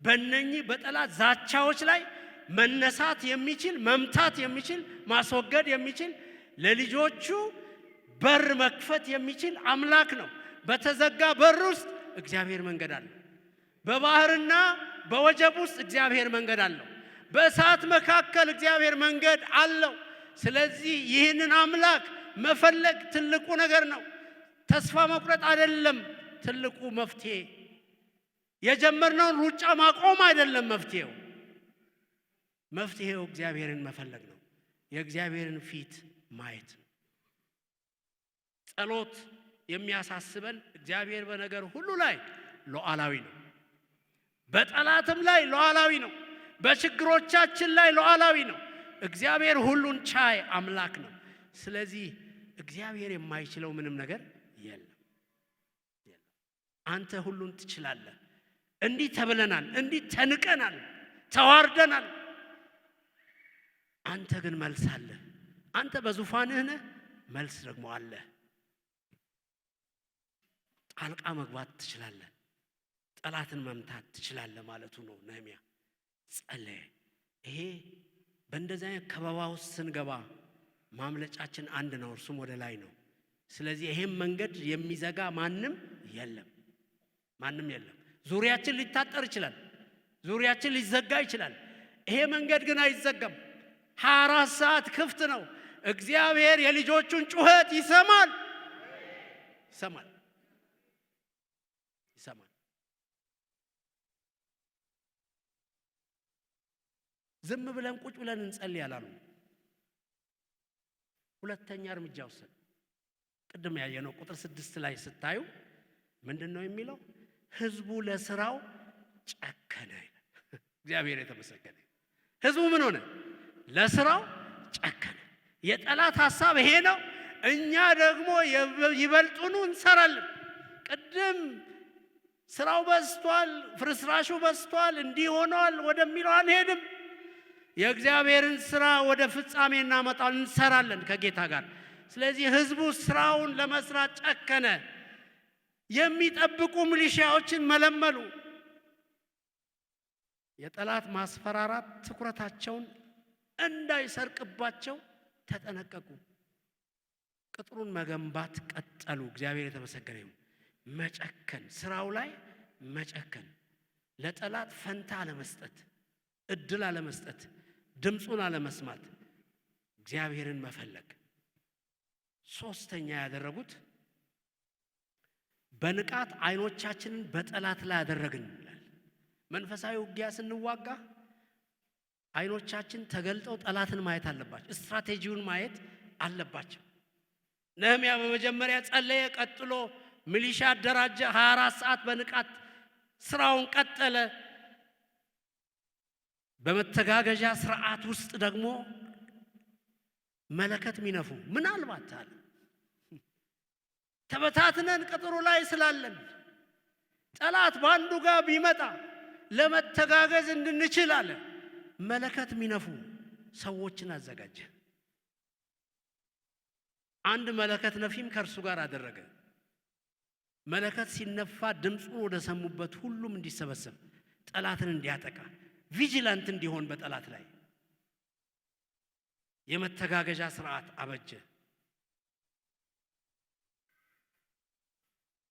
በእነኚህ በጠላት ዛቻዎች ላይ መነሳት የሚችል፣ መምታት የሚችል፣ ማስወገድ የሚችል፣ ለልጆቹ በር መክፈት የሚችል አምላክ ነው። በተዘጋ በር ውስጥ እግዚአብሔር መንገድ አለው። በባህርና በወጀብ ውስጥ እግዚአብሔር መንገድ አለው። በእሳት መካከል እግዚአብሔር መንገድ አለው። ስለዚህ ይህንን አምላክ መፈለግ ትልቁ ነገር ነው። ተስፋ መቁረጥ አይደለም ትልቁ መፍትሄ። የጀመርነውን ሩጫ ማቆም አይደለም መፍትሄው። መፍትሄው እግዚአብሔርን መፈለግ ነው። የእግዚአብሔርን ፊት ማየት ነው። ጸሎት የሚያሳስበን እግዚአብሔር በነገር ሁሉ ላይ ሉዓላዊ ነው። በጠላትም ላይ ሉዓላዊ ነው። በችግሮቻችን ላይ ሉዓላዊ ነው። እግዚአብሔር ሁሉን ቻይ አምላክ ነው። ስለዚህ እግዚአብሔር የማይችለው ምንም ነገር የለም። አንተ ሁሉን ትችላለህ። እንዲህ ተብለናል፣ እንዲህ ተንቀናል፣ ተዋርደናል። አንተ ግን መልስ አለ። አንተ በዙፋንህ ነህ፣ መልስ ደግሞ አለ። ጣልቃ መግባት ትችላለህ፣ ጠላትን መምታት ትችላለህ ማለቱ ነው ነህምያ። ጸለየ። ይሄ በእንደዚህ አይነት ከበባ ውስጥ ስንገባ ማምለጫችን አንድ ነው፣ እርሱም ወደ ላይ ነው። ስለዚህ ይሄን መንገድ የሚዘጋ ማንም የለም፣ ማንም የለም። ዙሪያችን ሊታጠር ይችላል፣ ዙሪያችን ሊዘጋ ይችላል። ይሄ መንገድ ግን አይዘጋም። 24 ሰዓት ክፍት ነው። እግዚአብሔር የልጆቹን ጩኸት ይሰማል፣ ይሰማል፣ ይሰማል። ዝም ብለን ቁጭ ብለን እንጸልይ አላሉ። ሁለተኛ እርምጃ ወሰዱ። ቅድም ያየነው ቁጥር 6 ላይ ስታዩ ምንድነው የሚለው? ህዝቡ ለስራው ጨከነ። እግዚአብሔር የተመሰገነ። ህዝቡ ምን ሆነ? ለስራው ጨከነ። የጠላት ሐሳብ ይሄ ነው። እኛ ደግሞ ይበልጡኑ እንሰራለን። ቅድም ስራው በዝቷል፣ ፍርስራሹ በዝቷል፣ እንዲህ ሆኗል ወደሚለው አንሄድም። የእግዚአብሔርን ስራ ወደ ፍጻሜ እናመጣለን፣ እንሰራለን ከጌታ ጋር። ስለዚህ ህዝቡ ስራውን ለመስራት ጨከነ። የሚጠብቁ ሚሊሻዎችን መለመሉ። የጠላት ማስፈራራት ትኩረታቸውን እንዳይሰርቅባቸው ተጠነቀቁ። ቅጥሩን መገንባት ቀጠሉ። እግዚአብሔር የተመሰገነ ይሁን። መጨከን፣ ስራው ላይ መጨከን፣ ለጠላት ፈንታ አለመስጠት፣ እድል አለመስጠት፣ ድምፁን አለመስማት፣ እግዚአብሔርን መፈለግ። ሶስተኛ ያደረጉት በንቃት አይኖቻችንን በጠላት ላይ አደረግን ይላል። መንፈሳዊ ውጊያ ስንዋጋ አይኖቻችን ተገልጠው ጠላትን ማየት አለባቸው። ስትራቴጂውን ማየት አለባቸው። ነህምያ በመጀመሪያ ጸለየ፣ ቀጥሎ ሚሊሻ አደራጀ፣ 24 ሰዓት በንቃት ስራውን ቀጠለ። በመተጋገዣ ስርዓት ውስጥ ደግሞ መለከት ሚነፉ ምናልባት አለ ተበታትነን ቅጥሩ ላይ ስላለን ጠላት ባንዱ ጋር ቢመጣ ለመተጋገዝ እንድንችል አለ መለከት ሚነፉ ሰዎችን አዘጋጀ። አንድ መለከት ነፊም ከእርሱ ጋር አደረገ። መለከት ሲነፋ ድምፁን ወደ ሰሙበት ሁሉም እንዲሰበሰብ፣ ጠላትን እንዲያጠቃ፣ ቪጂላንት እንዲሆን በጠላት ላይ የመተጋገዣ ስርዓት አበጀ።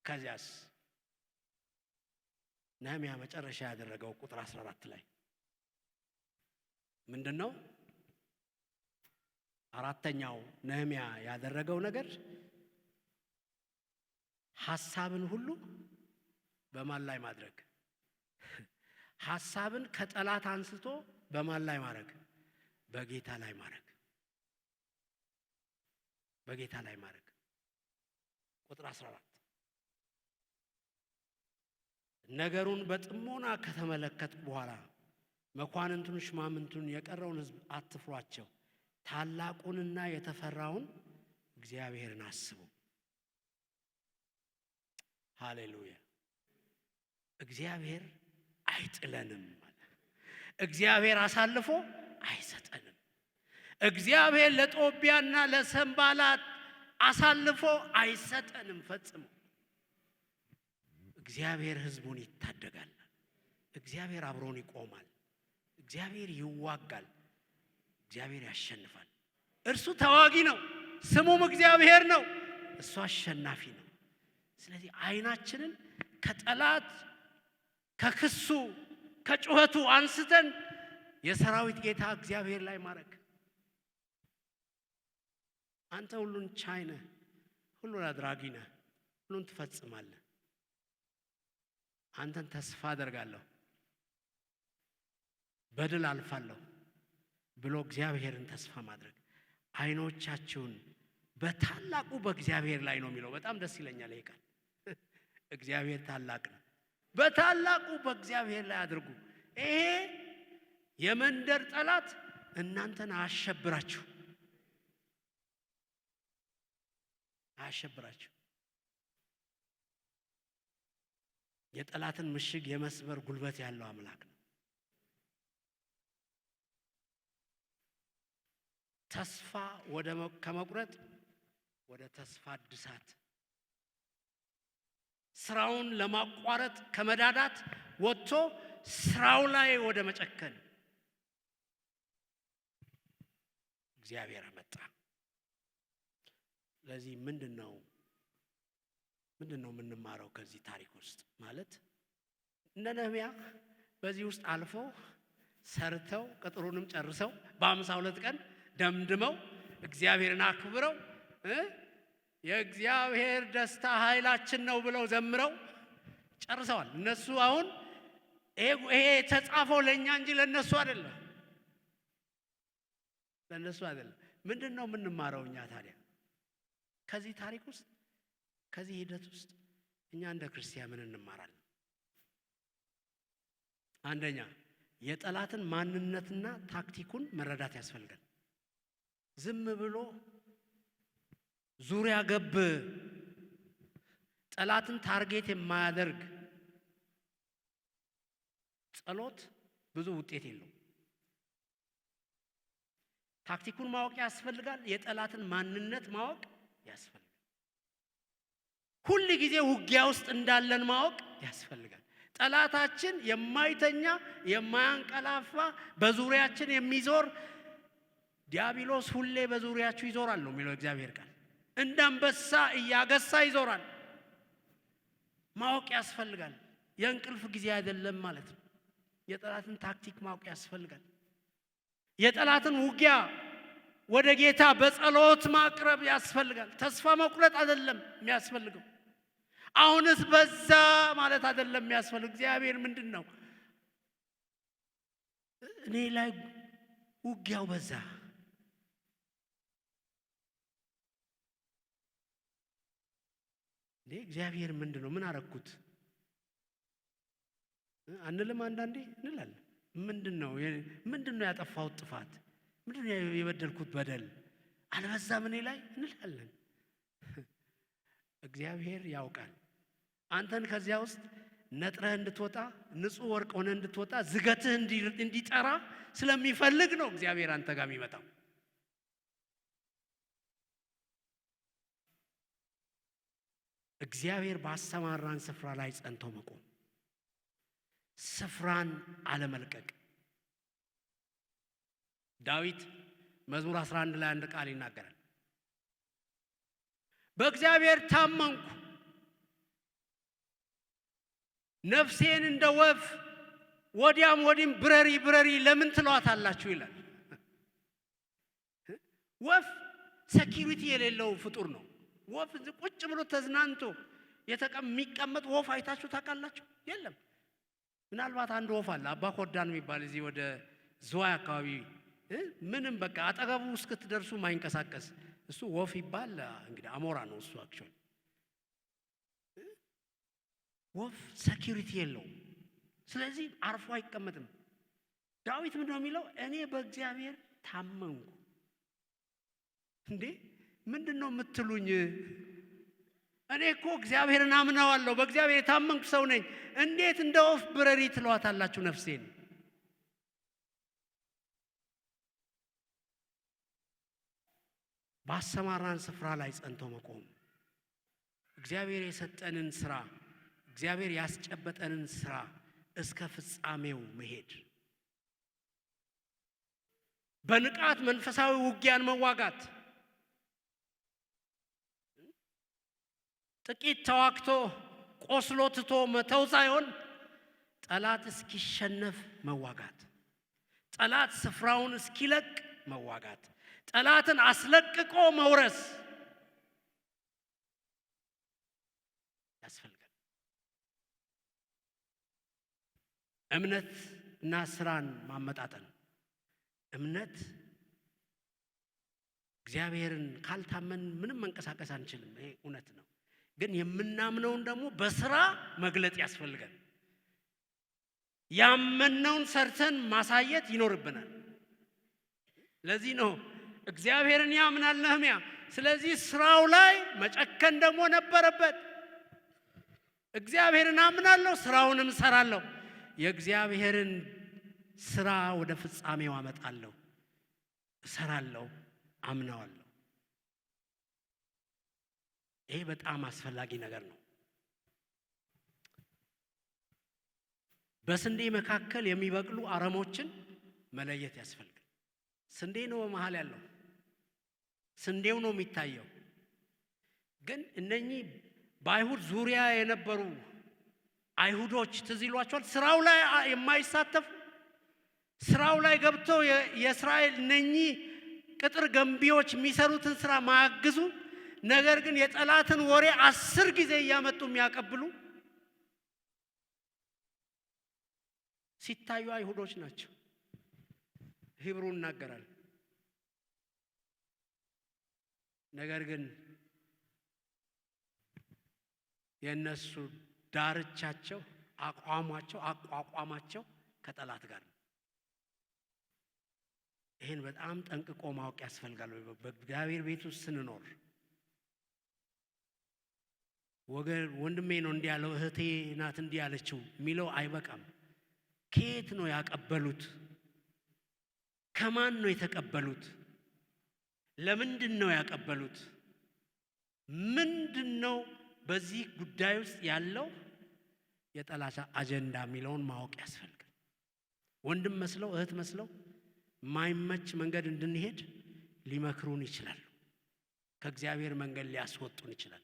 ከዚያስ ነህምያ መጨረሻ ያደረገው ቁጥር 14 ላይ ምንድነው? አራተኛው ነህምያ ያደረገው ነገር ሐሳብን ሁሉ በማን ላይ ማድረግ? ሐሳብን ከጠላት አንስቶ በማን ላይ ማድረግ? በጌታ ላይ ማድረግ። በጌታ ላይ ማድረግ። ቁጥር 14 ነገሩን በጥሞና ከተመለከትኩ በኋላ መኳንንቱን፣ ሽማምንቱን፣ የቀረውን ሕዝብ አትፍሯቸው፣ ታላቁንና የተፈራውን እግዚአብሔርን አስቡ። ሃሌሉያ! እግዚአብሔር አይጥለንም። እግዚአብሔር አሳልፎ አይሰጠንም። እግዚአብሔር ለጦቢያና ለሰንባላት አሳልፎ አይሰጠንም ፈጽሞ። እግዚአብሔር ሕዝቡን ይታደጋል። እግዚአብሔር አብሮን ይቆማል። እግዚአብሔር ይዋጋል። እግዚአብሔር ያሸንፋል። እርሱ ተዋጊ ነው፣ ስሙም እግዚአብሔር ነው። እሱ አሸናፊ ነው። ስለዚህ አይናችንን ከጠላት ከክሱ ከጩኸቱ አንስተን የሰራዊት ጌታ እግዚአብሔር ላይ ማድረግ። አንተ ሁሉን ቻይ ነህ፣ ሁሉን አድራጊ ነህ፣ ሁሉን ትፈጽማለህ። አንተን ተስፋ አደርጋለሁ፣ በድል አልፋለሁ ብሎ እግዚአብሔርን ተስፋ ማድረግ። አይኖቻችሁን በታላቁ በእግዚአብሔር ላይ ነው የሚለው። በጣም ደስ ይለኛል ይሄ ቃል። እግዚአብሔር ታላቅ ነው። በታላቁ በእግዚአብሔር ላይ አድርጉ። ይሄ የመንደር ጠላት እናንተን አያሸብራችሁ። የጠላትን ምሽግ የመስበር ጉልበት ያለው አምላክ ነው። ተስፋ ከመቁረጥ ወደ ተስፋ እድሳት፣ ስራውን ለማቋረጥ ከመዳዳት ወጥቶ ስራው ላይ ወደ መጨከን እግዚአብሔር መጣ። ስለዚህ ምንድነው የምንማረው ከዚህ ታሪክ ውስጥ? ማለት እነ ነህምያ በዚህ ውስጥ አልፈው ሰርተው ቅጥሩንም ጨርሰው በ52 ቀን ደምድመው እግዚአብሔርን አክብረው የእግዚአብሔር ደስታ ኃይላችን ነው ብለው ዘምረው ጨርሰዋል። እነሱ አሁን ይሄ የተጻፈው ለኛ እንጂ ለነሱ አይደለም። ምንድነው የምንማረው እኛ ታዲያ ከዚህ ታሪክ ውስጥ? ከዚህ ሂደት ውስጥ እኛ እንደ ክርስቲያን ምን እንማራለን? አንደኛ የጠላትን ማንነትና ታክቲኩን መረዳት ያስፈልጋል። ዝም ብሎ ዙሪያ ገብ ጠላትን ታርጌት የማያደርግ ጸሎት ብዙ ውጤት የለውም። ታክቲኩን ማወቅ ያስፈልጋል። የጠላትን ማንነት ማወቅ ያስፈልጋል። ሁል ጊዜ ውጊያ ውስጥ እንዳለን ማወቅ ያስፈልጋል። ጠላታችን የማይተኛ የማያንቀላፋ በዙሪያችን የሚዞር ዲያብሎስ ሁሌ በዙሪያችሁ ይዞራል ነው የሚለው እግዚአብሔር ቃል። እንዳንበሳ እያገሳ ይዞራል። ማወቅ ያስፈልጋል። የእንቅልፍ ጊዜ አይደለም ማለት ነው። የጠላትን ታክቲክ ማወቅ ያስፈልጋል። የጠላትን ውጊያ ወደ ጌታ በጸሎት ማቅረብ ያስፈልጋል። ተስፋ መቁረጥ አይደለም የሚያስፈልገው። አሁንስ በዛ ማለት አይደለም የሚያስፈልገው። እግዚአብሔር ምንድነው? እኔ ላይ ውጊያው በዛ። እግዚአብሔር ምንድነው? ምን አረኩት አንልም? አንዳንዴ እንላለን። ምንድነው ያጠፋሁት ጥፋት? ምንድነው የበደልኩት በደል? አልበዛም እኔ ላይ እንላለን። እግዚአብሔር ያውቃል። አንተን ከዚያ ውስጥ ነጥረህ እንድትወጣ፣ ንጹህ ወርቅ ሆነህ እንድትወጣ፣ ዝገትህ እንዲጠራ ስለሚፈልግ ነው እግዚአብሔር አንተ ጋር የሚመጣው። እግዚአብሔር ባሰማራን ስፍራ ላይ ጸንቶ መቆም፣ ስፍራን አለመልቀቅ። ዳዊት መዝሙር 11 ላይ አንድ ቃል ይናገራል። በእግዚአብሔር ታመንኩ፣ ነፍሴን እንደ ወፍ ወዲያም ወዲም ብረሪ ብረሪ ለምን ትሏታላችሁ ይላል። ወፍ ሴኩሪቲ የሌለው ፍጡር ነው። ወፍ ቁጭ ብሎ ተዝናንቶ የሚቀመጥ ወፍ አይታችሁ ታውቃላችሁ? የለም። ምናልባት አንድ ወፍ አለ አባ ኮርዳን የሚባል እዚህ ወደ ዝዋይ አካባቢ ምንም በቃ አጠገቡ እስክትደርሱ ማይንቀሳቀስ እሱ ወፍ ይባል እንግዲህ አሞራ ነው እሱ። አክቹዋሊ ወፍ ሴኩሪቲ የለውም። ስለዚህ አርፎ አይቀመጥም። ዳዊት ምንድነው የሚለው? እኔ በእግዚአብሔር ታመንኩ። እንዴ ምንድነው የምትሉኝ? እኔ እኮ እግዚአብሔርን አምናዋለሁ፣ በእግዚአብሔር የታመንኩ ሰው ነኝ። እንዴት እንደ ወፍ ብረሪ ትሏታላችሁ ነፍሴን? ባሰማራን ስፍራ ላይ ጸንቶ መቆም፣ እግዚአብሔር የሰጠንን ስራ፣ እግዚአብሔር ያስጨበጠንን ስራ እስከ ፍጻሜው መሄድ፣ በንቃት መንፈሳዊ ውጊያን መዋጋት። ጥቂት ተዋክቶ ቆስሎ ትቶ መተው ሳይሆን ጠላት እስኪሸነፍ መዋጋት፣ ጠላት ስፍራውን እስኪለቅ መዋጋት፣ ጠላትን አስለቅቆ መውረስ ያስፈልጋል። እምነት እና ስራን ማመጣጠን። እምነት እግዚአብሔርን ካልታመን ምንም መንቀሳቀስ አንችልም። ይሄ እውነት ነው። ግን የምናምነውን ደግሞ በስራ መግለጥ ያስፈልጋል። ያመነውን ሰርተን ማሳየት ይኖርብናል። ለዚህ ነው እግዚአብሔርን ያምናል ነህምያ። ስለዚህ ስራው ላይ መጨከን ደግሞ ነበረበት። እግዚአብሔርን አምናለሁ፣ ስራውንም እሰራለሁ። የእግዚአብሔርን ስራ ወደ ፍጻሜው አመጣለሁ፣ እሰራለሁ፣ አምናዋለሁ። ይሄ በጣም አስፈላጊ ነገር ነው። በስንዴ መካከል የሚበቅሉ አረሞችን መለየት ያስፈልጋል። ስንዴ ነው በመሃል ያለው፣ ስንዴው ነው የሚታየው። ግን እነኚህ በአይሁድ ዙሪያ የነበሩ አይሁዶች ትዝ ይሏቸዋል። ስራው ላይ የማይሳተፉ፣ ስራው ላይ ገብተው የእስራኤል እነኚህ ቅጥር ገንቢዎች የሚሰሩትን ስራ ማያግዙ፣ ነገር ግን የጠላትን ወሬ 10 ጊዜ እያመጡ የሚያቀብሉ ሲታዩ አይሁዶች ናቸው። ሂብሩ ይናገራል። ነገር ግን የነሱ ዳርቻቸው፣ አቋቋማቸው ከጠላት ጋር ነው። ይሄን በጣም ጠንቅቆ ማወቅ ያስፈልጋል። በእግዚአብሔር ቤት ውስጥ ስንኖር ወንድሜ ነው እንዲህ ያለው፣ እህቴ ናት እንዲህ ያለችው የሚለው አይበቃም። ከየት ነው ያቀበሉት? ከማን ነው የተቀበሉት? ለምንድን ነው ያቀበሉት? ምንድነው በዚህ ጉዳይ ውስጥ ያለው የጠላት አጀንዳ የሚለውን ማወቅ ያስፈልጋል። ወንድም መስለው እህት መስለው ማይመች መንገድ እንድንሄድ ሊመክሩን ይችላሉ። ከእግዚአብሔር መንገድ ሊያስወጡን ይችላል።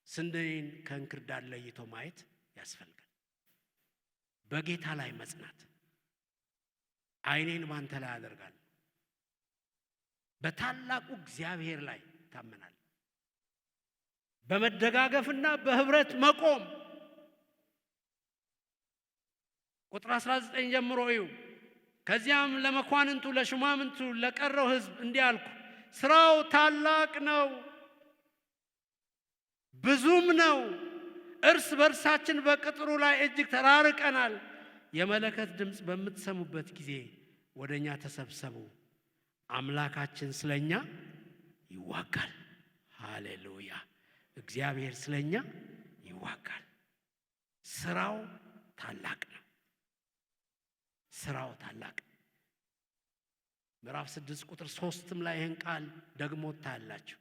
ስንዴን ከእንክርዳድ ለይቶ ማየት ያስፈልጋል። በጌታ ላይ መጽናት። ዓይኔን ባንተ ላይ አደርጋለሁ፣ በታላቁ እግዚአብሔር ላይ ታመናል። በመደጋገፍና በህብረት መቆም። ቁጥር 19 ጀምሮ እዩ። ከዚያም ለመኳንንቱ ለሹማምንቱ ለቀረው ሕዝብ እንዲህ አልኩ፣ ስራው ታላቅ ነው፣ ብዙም ነው። እርስ በርሳችን በቅጥሩ ላይ እጅግ ተራርቀናል። የመለከት ድምፅ በምትሰሙበት ጊዜ ወደኛ ተሰብሰቡ፣ አምላካችን ስለኛ ይዋጋል። ሃሌሉያ! እግዚአብሔር ስለኛ ይዋጋል። ስራው ታላቅ ነው። ስራው ታላቅ። ምዕራፍ 6 ቁጥር 3 ላይ ይህን ቃል ደግሞ ታያላችሁ።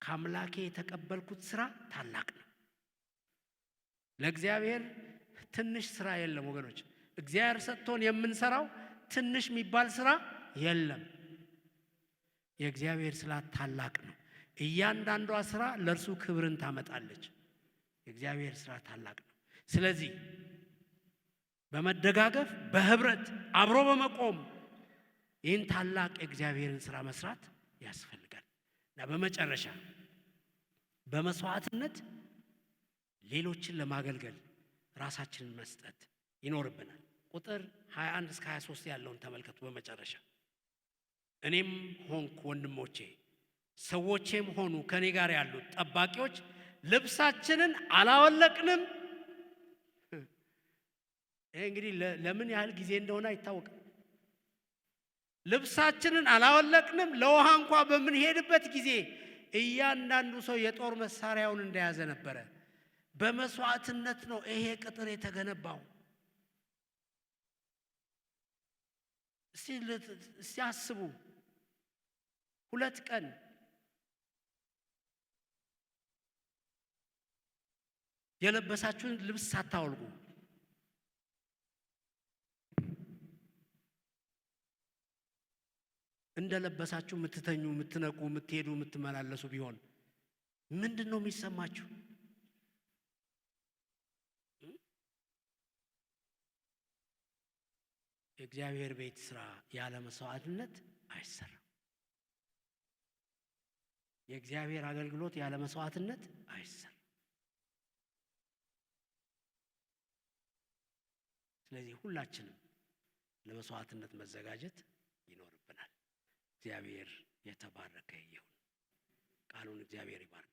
ከአምላኬ የተቀበልኩት ስራ ታላቅ ነው። ለእግዚአብሔር ትንሽ ስራ የለም ወገኖች። እግዚአብሔር ሰጥቶን የምንሰራው ትንሽ የሚባል ስራ የለም። የእግዚአብሔር ስራ ታላቅ ነው። እያንዳንዷ ስራ ለእርሱ ክብርን ታመጣለች። የእግዚአብሔር ስራ ታላቅ ነው። ስለዚህ በመደጋገፍ በህብረት አብሮ በመቆም ይህን ታላቅ የእግዚአብሔርን ስራ መስራት ያስፈልጋል። እና በመጨረሻ በመስዋዕትነት ሌሎችን ለማገልገል ራሳችንን መስጠት ይኖርብናል። ቁጥር 21 እስከ 23 ያለውን ተመልከቱ። በመጨረሻ እኔም ሆንኩ ወንድሞቼ ሰዎቼም ሆኑ ከኔ ጋር ያሉት ጠባቂዎች ልብሳችንን አላወለቅንም። ይሄ እንግዲህ ለምን ያህል ጊዜ እንደሆነ አይታወቅም። ልብሳችንን አላወለቅንም። ለውሃ እንኳን በምንሄድበት ጊዜ እያንዳንዱ ሰው የጦር መሳሪያውን እንደያዘ ነበረ። በመስዋዕትነት ነው ይሄ ቅጥር የተገነባው። እስቲ አስቡ፣ 2 ቀን የለበሳችሁን ልብስ ሳታወልቁ እንደለበሳችሁ የምትተኙ፣ የምትነቁ፣ የምትሄዱ፣ የምትመላለሱ ቢሆን ምንድነው የሚሰማችሁ? የእግዚአብሔር ቤት ስራ ያለ መስዋዕትነት አይሰራም። የእግዚአብሔር አገልግሎት ያለ መስዋዕትነት አይሰራም። ስለዚህ ሁላችንም ለመስዋዕትነት መዘጋጀት ይኖርብናል። እግዚአብሔር የተባረከ ይሁን። ቃሉን እግዚአብሔር ይባርክ።